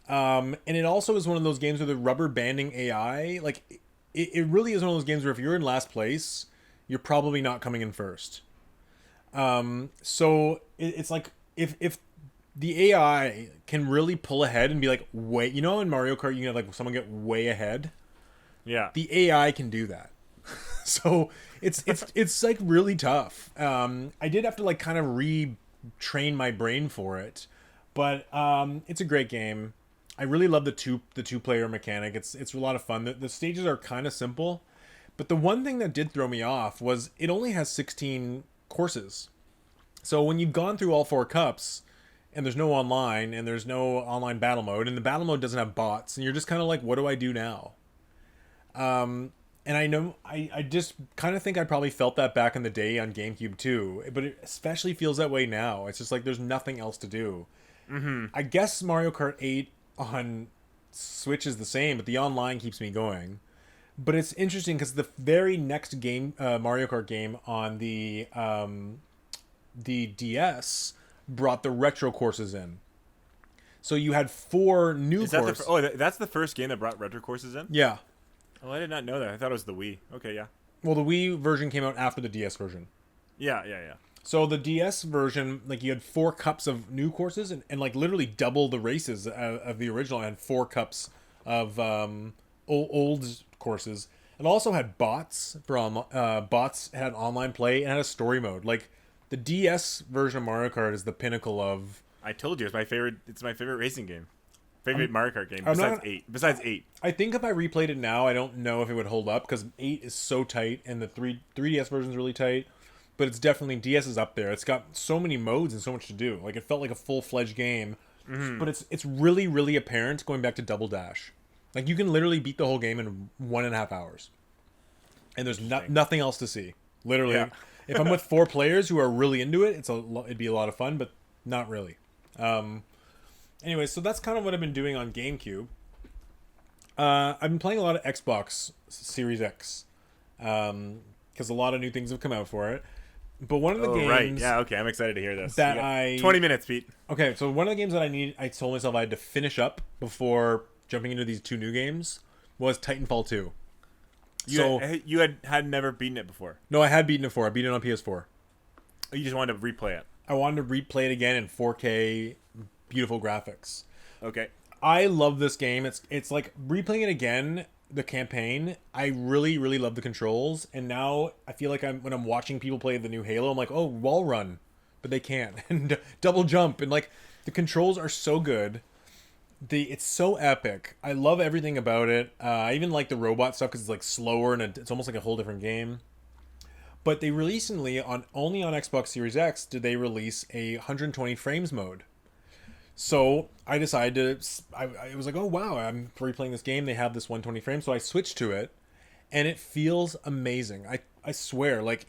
and it also is one of those games where the rubber banding AI, like it really is one of those games where if you're in last place, you're probably not coming in first. So it's like if the AI can really pull ahead and be like, wait, in Mario Kart you can have like someone get way ahead. Yeah. The AI can do that. So it's like really tough. I did have to like kind of retrain my brain for it, but it's a great game. I really love the two player mechanic. It's a lot of fun. The stages are kind of simple, but the one thing that did throw me off was it only has 16 courses. So when you've gone through all 4 cups and there's no online and there's no online battle mode and the battle mode doesn't have bots and you're just kind of like, what do I do now? And I know I just kind of think I probably felt that back in the day on GameCube too, but it especially feels that way now. It's just like there's nothing else to do. Mm-hmm. I guess Mario Kart 8 on Switch is the same, but the online keeps me going. But it's interesting because the very next game, Mario Kart game on the DS, brought the retro courses in. So you had 4 new courses. That's the first game that brought retro courses in? Yeah. Oh, I did not know that. I thought it was the Wii. Okay, yeah. Well, the Wii version came out after the DS version. Yeah. So the DS version, like you had 4 cups of new courses and like literally double the races of the original. And 4 cups of old courses. It also had bots bots had online play and had a story mode. Like the DS version of Mario Kart is the pinnacle of. I told you it's my favorite. It's my favorite racing game. Favorite Mario Kart game besides 8. I think if I replayed it now, I don't know if it would hold up because 8 is so tight and the 3DS version is really tight. But it's definitely DS is up there. It's got so many modes and so much to do. Like it felt like a full-fledged game. Mm-hmm. But it's really really apparent going back to Double Dash. Like you can literally beat the whole game in 1.5 hours. And there's nothing else to see. Literally. Yeah. If I'm with 4 players who are really into it, it'd be a lot of fun, but not really. Anyway, so that's kind of what I've been doing on GameCube. I've been playing a lot of Xbox Series X because a lot of new things have come out for it. But one of the games, right? Yeah, okay, I'm excited to hear this. 20 minutes, Pete. Okay, so one of the games that I told myself I had to finish up before jumping into these 2 new games was Titanfall 2. You had never beaten it before? No, I had beaten it before. I beat it on PS4. You just wanted to replay it? I wanted to replay it again in 4K, beautiful graphics. Okay. I love this game. It's like replaying it again, the campaign. I really, really love the controls. And now I feel like when I'm watching people play the new Halo, I'm like, oh, wall run. But they can't. And double jump. And like the controls are so good. It's so epic. I love everything about it. I even like the robot stuff because it's like slower and it's almost like a whole different game. But they recently, only on Xbox Series X, did they release a 120 frames mode. So I decided I was like, oh wow, I'm replaying this game. They have this 120 frames, so I switched to it, and it feels amazing. I swear, like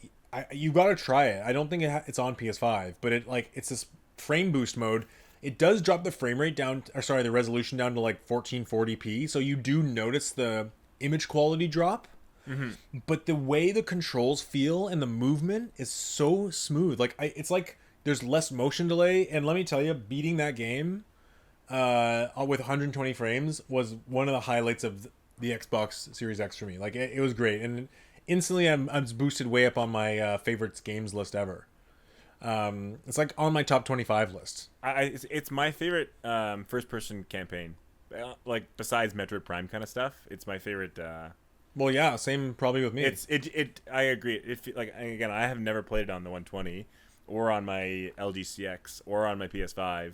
you gotta try it. I don't think it's on PS5, but it's this frame boost mode. It does drop the frame rate down, the resolution down to like 1440p. So you do notice the image quality drop. But the way the controls feel and the movement is so smooth. Like it's like there's less motion delay. And let me tell you, beating that game with 120 frames was one of the highlights of the Xbox Series X for me. Like it was great, and instantly I'm boosted way up on my favorites games list ever. It's like on my top 25 list. It's my favorite first person campaign. Like besides Metroid Prime kind of stuff, it's my favorite. Well, yeah, same probably with me. I agree. Like again, I have never played it on the 120, or on my LG CX, or on my PS5.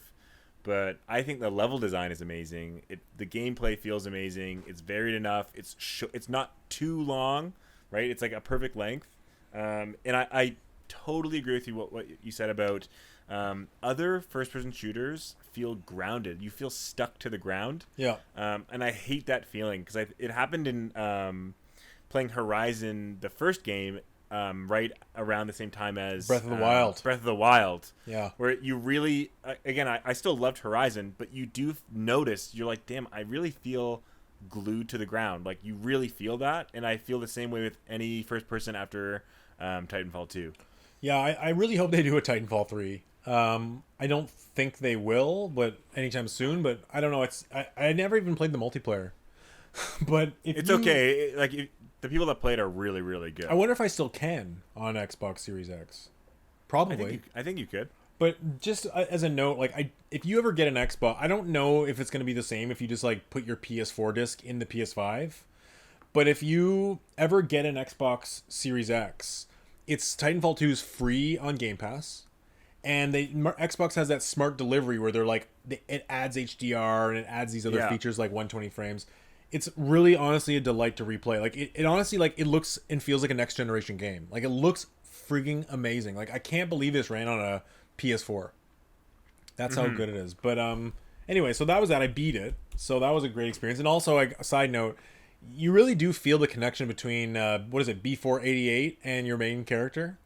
But I think the level design is amazing. The gameplay feels amazing. It's varied enough. It's not too long, right? It's like a perfect length. And I totally agree with you what you said about other first-person shooters feel grounded. You feel stuck to the ground. Yeah. And I hate that feeling because it happened in playing Horizon, the first game, right around the same time as Breath of the Wild. Breath of the Wild. Yeah. Where you really, again, I still loved Horizon, but you do notice, you're like, damn, I really feel glued to the ground. Like, you really feel that, and I feel the same way with any first person after Titanfall 2. Yeah, I really hope they do a Titanfall 3. I don't think they will, but anytime soon. But I don't know. I never even played the multiplayer. But it's okay. The people that played are really, really good. I wonder if I still can on Xbox Series X. Probably. I think you could. But just as a note, like if you ever get an Xbox, I don't know if it's going to be the same if you just like put your PS4 disc in the PS5. But if you ever get an Xbox Series X, it's Titanfall 2 is free on Game Pass. And Xbox has that smart delivery where they're like it adds HDR and it adds these other features like 120 frames. It's really honestly a delight to replay. Like it honestly, like it looks and feels like a next generation game. Like it looks freaking amazing. Like I can't believe this ran on a PS4. That's how good it is. But anyway, so that was that. I beat it, so that was a great experience. And also, like a side note, you really do feel the connection between what is it, B488 and your main character.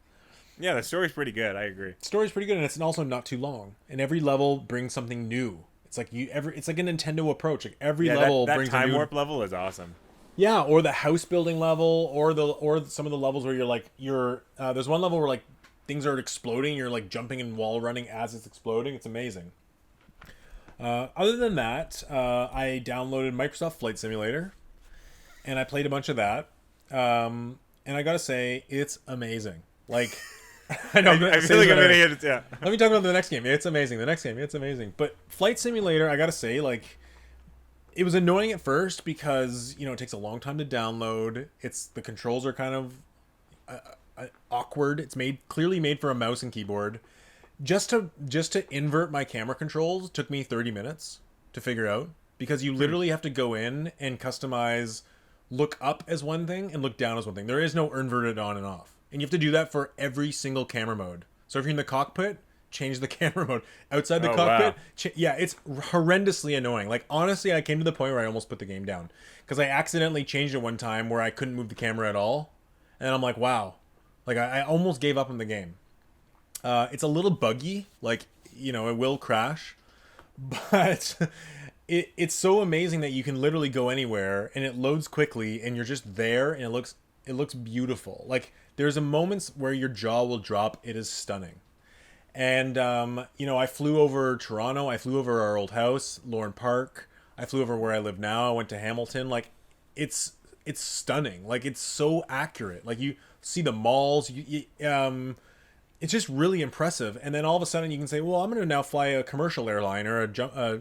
Yeah, the story's pretty good. I agree. The story's pretty good, and it's also not too long. And every level brings something new. It's like it's like a Nintendo approach. Like every level that brings time a new warp level is awesome. Yeah, or the house building level, or some of the levels where there's one level where like things are exploding. You're like jumping and wall running as it's exploding. It's amazing. Other than that, I downloaded Microsoft Flight Simulator, and I played a bunch of that. And I gotta say, it's amazing. Like. I know. I feel like I'm gonna hit it. Yeah. Let me talk about the next game. It's amazing. The next game, it's amazing. But Flight Simulator, I gotta say, like, it was annoying at first because it takes a long time to download. The controls are kind of awkward. It's clearly made for a mouse and keyboard. Just to invert my camera controls took me 30 minutes to figure out because you literally have to go in and customize. Look up as one thing and look down as one thing. There is no inverted on and off. And you have to do that for every single camera mode. So if you're in the cockpit, change the camera mode. Outside the cockpit, wow. It's horrendously annoying. Like, honestly, I came to the point where I almost put the game down. Because I accidentally changed it one time where I couldn't move the camera at all. And I'm like, wow. Like, I almost gave up on the game. It's a little buggy. Like, it will crash. But it's so amazing that you can literally go anywhere and it loads quickly and you're just there and it looks beautiful. Like, there's a moments where your jaw will drop. It is stunning. And, I flew over Toronto. I flew over our old house, Lorne Park. I flew over where I live now. I went to Hamilton. Like, it's stunning. Like, it's so accurate. Like, you see the malls. It's just really impressive. And then all of a sudden you can say, well, I'm going to now fly a commercial airline or a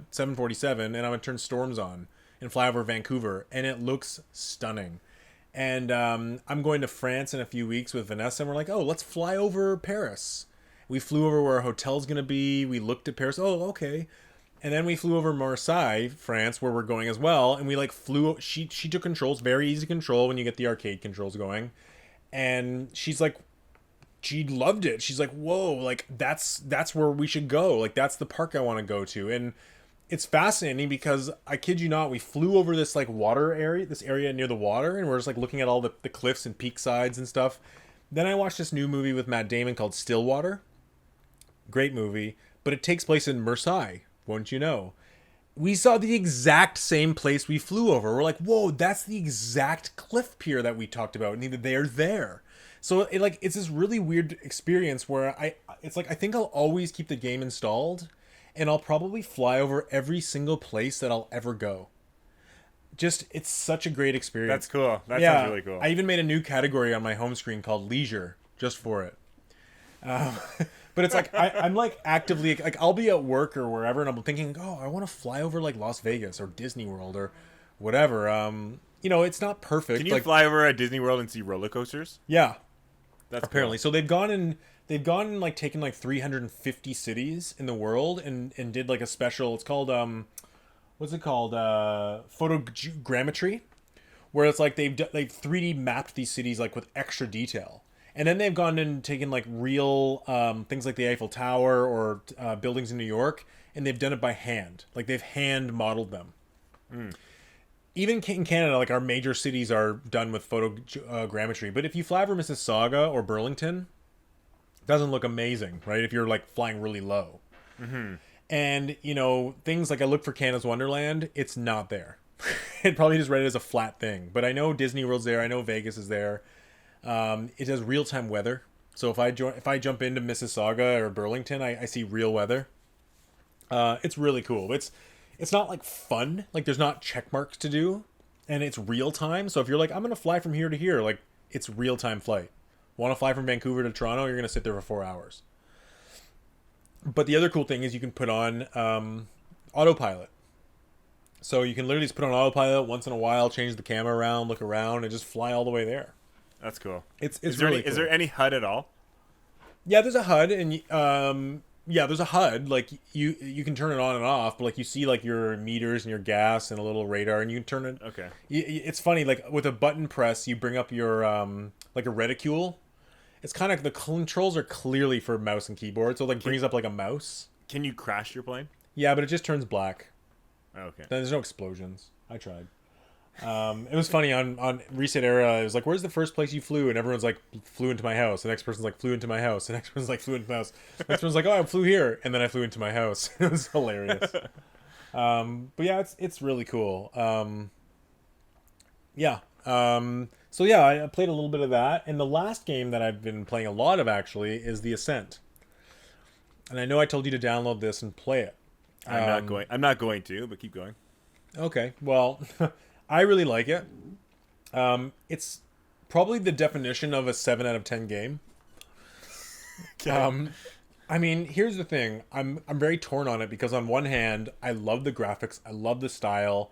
747, and I'm going to turn storms on and fly over Vancouver. And it looks stunning. And I'm going to France in a few weeks with Vanessa, and we're like, oh, let's fly over Paris. We flew over where our hotel's going to be. We looked at Paris. Oh, okay. And then we flew over Marseille, France, where we're going as well. And we flew. She took controls, very easy control when you get the arcade controls going. And she's like, she loved it. She's like, whoa, like that's where we should go. Like that's the park I want to go to. And it's fascinating because I kid you not, we flew over this water area, this area near the water, and we're just looking at all the cliffs and peak sides and stuff. Then I watched this new movie with Matt Damon called Stillwater. Great movie, but it takes place in Marseille, won't you know? we saw the exact same place we flew over. We're like, whoa, that's the exact cliff pier that we talked about, and they're there. So it's this really weird experience where it's like I think I'll always keep the game installed, and I'll probably fly over every single place that I'll ever go. Just it's such a great experience. That's cool. That sounds really cool. I even made a new category on my home screen called leisure just for it. But it's like I'm like actively like I'll be at work or wherever and I'm thinking, oh, I want to fly over like Las Vegas or Disney World or whatever. It's not perfect. Can you fly over at Disney World and see roller coasters? Yeah, that's apparently. Cool. So they've gone and like taken like 350 cities in the world and did like a special. It's called what's it called? Photogrammetry, where it's like they've 3D mapped these cities like with extra detail. And then they've gone and taken like real things like the Eiffel Tower or buildings in New York, and they've done it by hand. Like they've hand modeled them. Even in Canada, like our major cities are done with photogrammetry. But if you fly over Mississauga or Burlington, it doesn't look amazing, right? If you're like flying really low. Mm-hmm. And things like I look for Canada's Wonderland, it's not there. It probably just read it as a flat thing. But I know Disney World's there. I know Vegas is there. It has real-time weather, so if I jump into Mississauga or Burlington, I see real weather. It's really cool. It's not like fun, like there's not check marks to do, and it's real time. So if you're like, I'm gonna fly from here to here, like it's real-time flight. Want to fly from Vancouver to Toronto? You're gonna sit there for 4 hours. But the other cool thing is you can put on autopilot. So you can literally just put on autopilot once in a while, change the camera around, look around, and just fly all the way there. That's cool. It's is really cool. Is there any HUD at all? Yeah, there's a HUD, and there's a HUD. Like you can turn it on and off, but like you see like your meters and your gas and a little radar, and you can turn it. Okay. It's funny, like with a button press, you bring up your like a reticule. It's kind of the controls are clearly for mouse and keyboard, so it like brings up like a mouse. Can you crash your plane? Yeah, but it just turns black. Okay. Then there's no explosions. I tried. It was funny on Reset Era. It was like, "Where's the first place you flew?" And everyone's like, "Flew into my house." The next person's like, "Flew into my house." The next person's like, "Flew into my house." The next person's like, "Oh, I flew here," and then I flew into my house. It was hilarious. But yeah, it's really cool. Yeah. So yeah, I played a little bit of that, and the last game that I've been playing a lot of actually is The Ascent. And I know I told you to download this and play it. I'm not going to, but keep going. Okay. Well. I really like it. It's probably the definition of a 7 out of 10 game. Okay. I mean, here's the thing. I'm very torn on it because on one hand, I love the graphics, I love the style,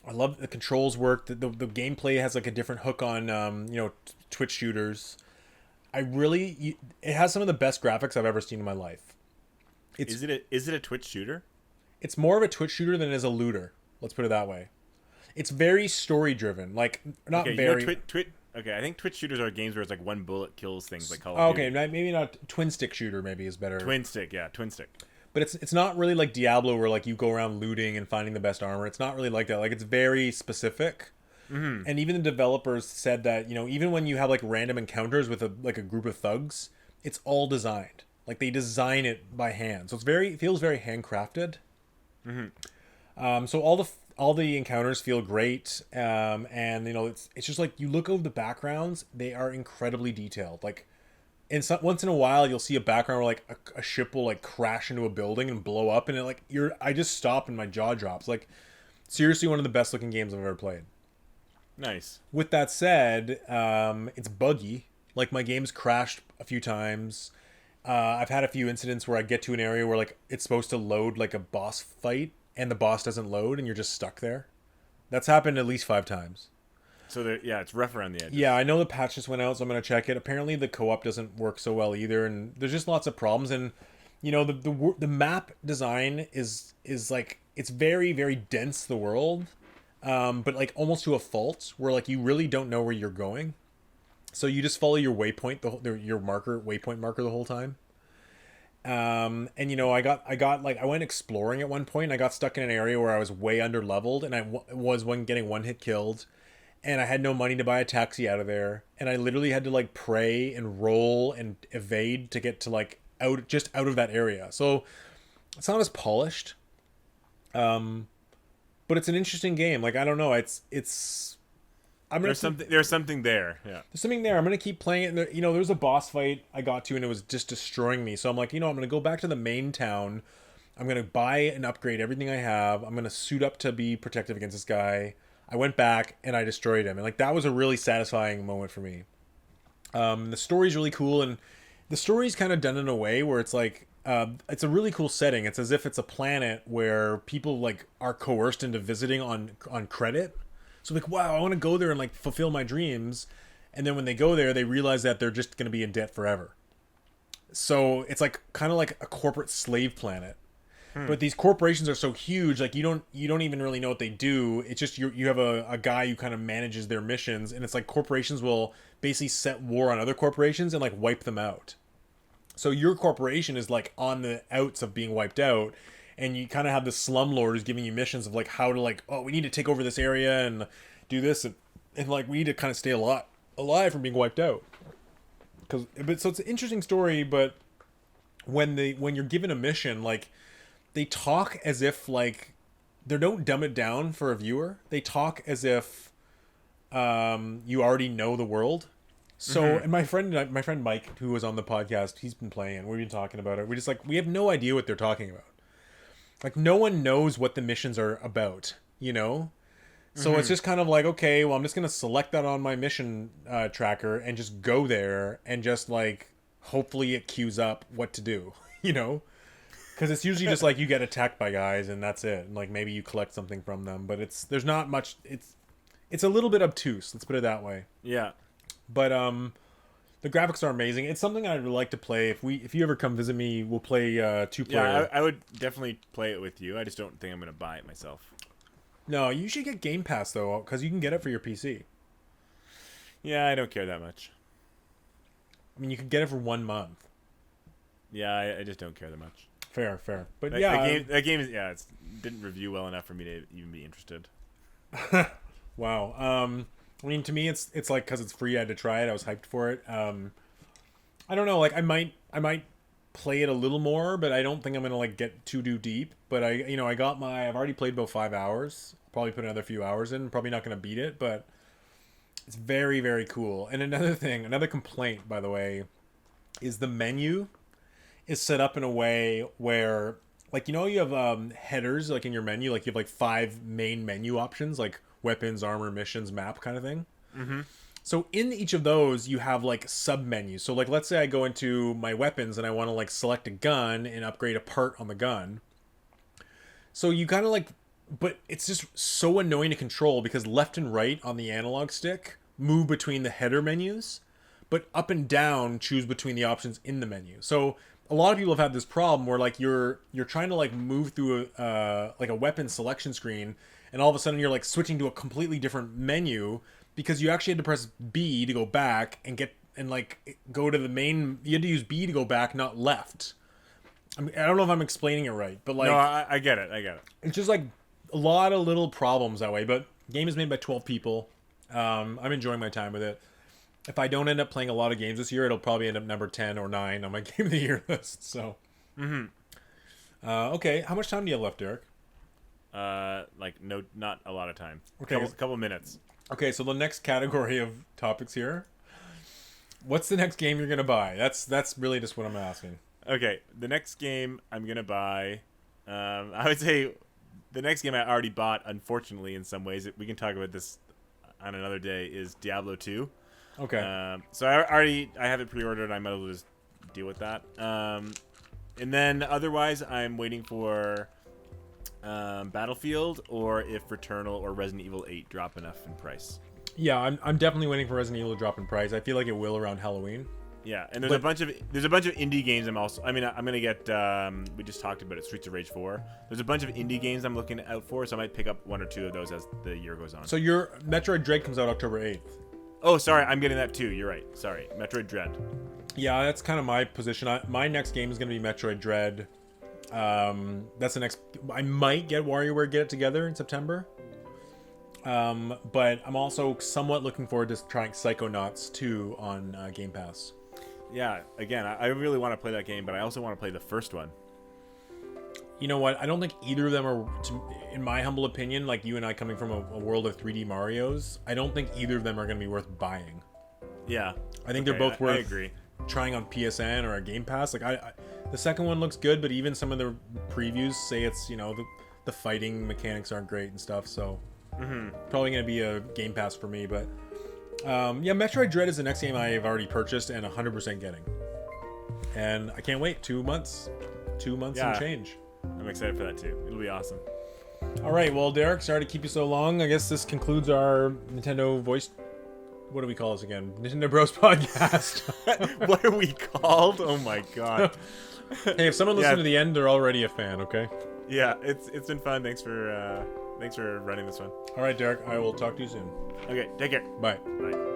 I love the controls work. The gameplay has like a different hook on Twitch shooters. It has some of the best graphics I've ever seen in my life. Is it a Twitch shooter? It's more of a Twitch shooter than it is a looter. Let's put it that way. It's very story driven, like not okay, very. Okay, I think Twitch shooters are games where it's like one bullet kills things like Call of Duty. Okay, maybe not twin stick shooter. Maybe is better. Twin stick. But it's not really like Diablo where like you go around looting and finding the best armor. It's not really like that. Like it's very specific. Mm-hmm. And even the developers said that even when you have like random encounters with a group of thugs, it's all designed. Like they design it by hand, so it feels very handcrafted. Mm-hmm. So all the encounters feel great, and it's just like you look over the backgrounds; they are incredibly detailed. Like, once in a while, you'll see a background where like a ship will like crash into a building and blow up, and I just stop and my jaw drops. Like, seriously, one of the best looking games I've ever played. Nice. With that said, it's buggy. Like my game's crashed a few times. I've had a few incidents where I get to an area where like it's supposed to load like a boss fight, and the boss doesn't load and you're just stuck there. That's happened at least 5 times. So it's rough around the edges. Yeah, I know the patch just went out, so I'm going to check it. Apparently the co-op doesn't work so well either, and there's just lots of problems. And the map design is like it's very, very dense, the world, but like almost to a fault where like you really don't know where you're going. So you just follow your waypoint, your waypoint marker the whole time. And I went exploring at one point, and I got stuck in an area where I was way under leveled, and I was getting one hit killed, and I had no money to buy a taxi out of there, and I literally had to like pray and roll and evade to get to like out of that area. So it's not as polished, But it's an interesting game. Like I don't know, it's I'm gonna There's something there. Yeah. there's something there. I'm gonna keep playing it. And there, there's a boss fight I got to, and it was just destroying me. So I'm like, I'm gonna go back to the main town. I'm gonna buy and upgrade everything I have. I'm gonna suit up to be protective against this guy. I went back and I destroyed him, and like that was a really satisfying moment for me. The story's really cool, and the story's kind of done in a way where it's like it's a really cool setting. It's as if it's a planet where people like are coerced into visiting on credit. So like, wow, I want to go there and like fulfill my dreams, and then when they go there, they realize that they're just going to be in debt forever. So it's like kind of like a corporate slave planet. But these corporations are so huge, like you don't even really know what they do. It's just you have a guy who kind of manages their missions, and it's like corporations will basically set war on other corporations and like wipe them out. So your corporation is like on the outs of being wiped out, and you kind of have the slumlords giving you missions of like how to like, oh, we need to take over this area and do this, and like we need to kind of stay alive from being wiped out. So it's an interesting story, but when you're given a mission, like they talk as if like they don't dumb it down for a viewer. They talk as if you already know the world. So, and my friend Mike, who was on the podcast, he's been playing. We've been talking about it. We're just like, we have no idea what they're talking about. Like, no one knows what the missions are about, So it's just kind of like, okay, well, I'm just gonna select that on my mission tracker and just go there and just like, hopefully it queues up what to do, Because it's usually just like you get attacked by guys and that's it, and like maybe you collect something from them, but there's not much. It's a little bit obtuse. Let's put it that way. Yeah. But the graphics are amazing. It's something I'd like to play. If you ever come visit me, we'll play 2-player. Yeah, I would definitely play it with you. I just don't think I'm gonna buy it myself. No, you should get Game Pass though, because you can get it for your PC. Yeah, I don't care that much. I mean, you could get it for 1 month. Yeah, I just don't care that much. Fair. But that game is it didn't review well enough for me to even be interested. Wow. I mean, to me, it's like because it's free, I had to try it. I was hyped for it. I don't know. Like, I might play it a little more, but I don't think I'm gonna like get too deep. But I've already played about 5 hours. Probably put another few hours in. Probably not gonna beat it, but it's very, very cool. And another complaint, by the way, is the menu is set up in a way where, like, you have headers like in your menu, like you have like 5 main menu options, like weapons, armor, missions, map kind of thing. So in each of those, you have like sub menus. So like, let's say I go into my weapons and I want to like select a gun and upgrade a part on the gun. So you kind of like, but it's just so annoying to control because left and right on the analog stick move between the header menus, but up and down choose between the options in the menu. So a lot of people have had this problem where like you're trying to like move through like a weapon selection screen, and all of a sudden you're like switching to a completely different menu because you actually had to press B to go back and go to the main. You had to use B to go back, not left. I don't know if I'm explaining it right, but like, no, I get it. It's just like a lot of little problems that way. But the game is made by 12 people. I'm enjoying my time with it. If I don't end up playing a lot of games this year, it'll probably end up number 10 or 9 on my Game of the Year list. So, okay, how much time do you have left, Derek? Not a lot of time. Okay, couple minutes. Okay, so the next category of topics here. What's the next game you're gonna buy? That's really just what I'm asking. Okay, the next game I'm gonna buy, I would say, the next game I already bought. Unfortunately, in some ways, we can talk about this on another day. Is Diablo 2. Okay. So I have it pre-ordered. I might as well just deal with that. And then otherwise, I'm waiting for Battlefield, or if Returnal or Resident Evil 8 drop enough in price. Yeah, I'm definitely waiting for Resident Evil to drop in price. I feel like it will around Halloween. Yeah, and there's a bunch of indie games. I'm gonna get. We just talked about it. Streets of Rage 4. There's a bunch of indie games I'm looking out for, so I might pick up 1 or 2 of those as the year goes on. So your Metroid Dread comes out October 8th. Oh, sorry, I'm getting that too. You're right. Sorry, Metroid Dread. Yeah, that's kind of my position. My next game is gonna be Metroid Dread. That's the next. I might get WarioWare Get It Together in September. But I'm also somewhat looking forward to trying Psychonauts 2 on Game Pass. Yeah, again, I really want to play that game, but I also want to play the first one. You know what? I don't think either of them are, in my humble opinion, like you and I coming from a world of 3D Marios, I don't think either of them are going to be worth buying. Yeah. I think they're both worth I agree. trying on PSN or a Game Pass. Like the second one looks good, but even some of the previews say it's, the fighting mechanics aren't great and stuff, so probably going to be a Game Pass for me, but yeah, Metroid Dread is the next game I've already purchased and 100% getting. And I can't wait. 2 months. 2 months and change. I'm excited for that too. It'll be awesome. All right, well, Derek, sorry to keep you so long. I guess this concludes our Nintendo voice. What do we call this again? Nintendo Bros podcast. What are we called? Oh my god. Hey, if someone listened to the end, they're already a fan. Okay. Yeah, it's been fun. Thanks for running this one. All right, Derek. I will talk to you soon. Okay, take care. Bye. Bye.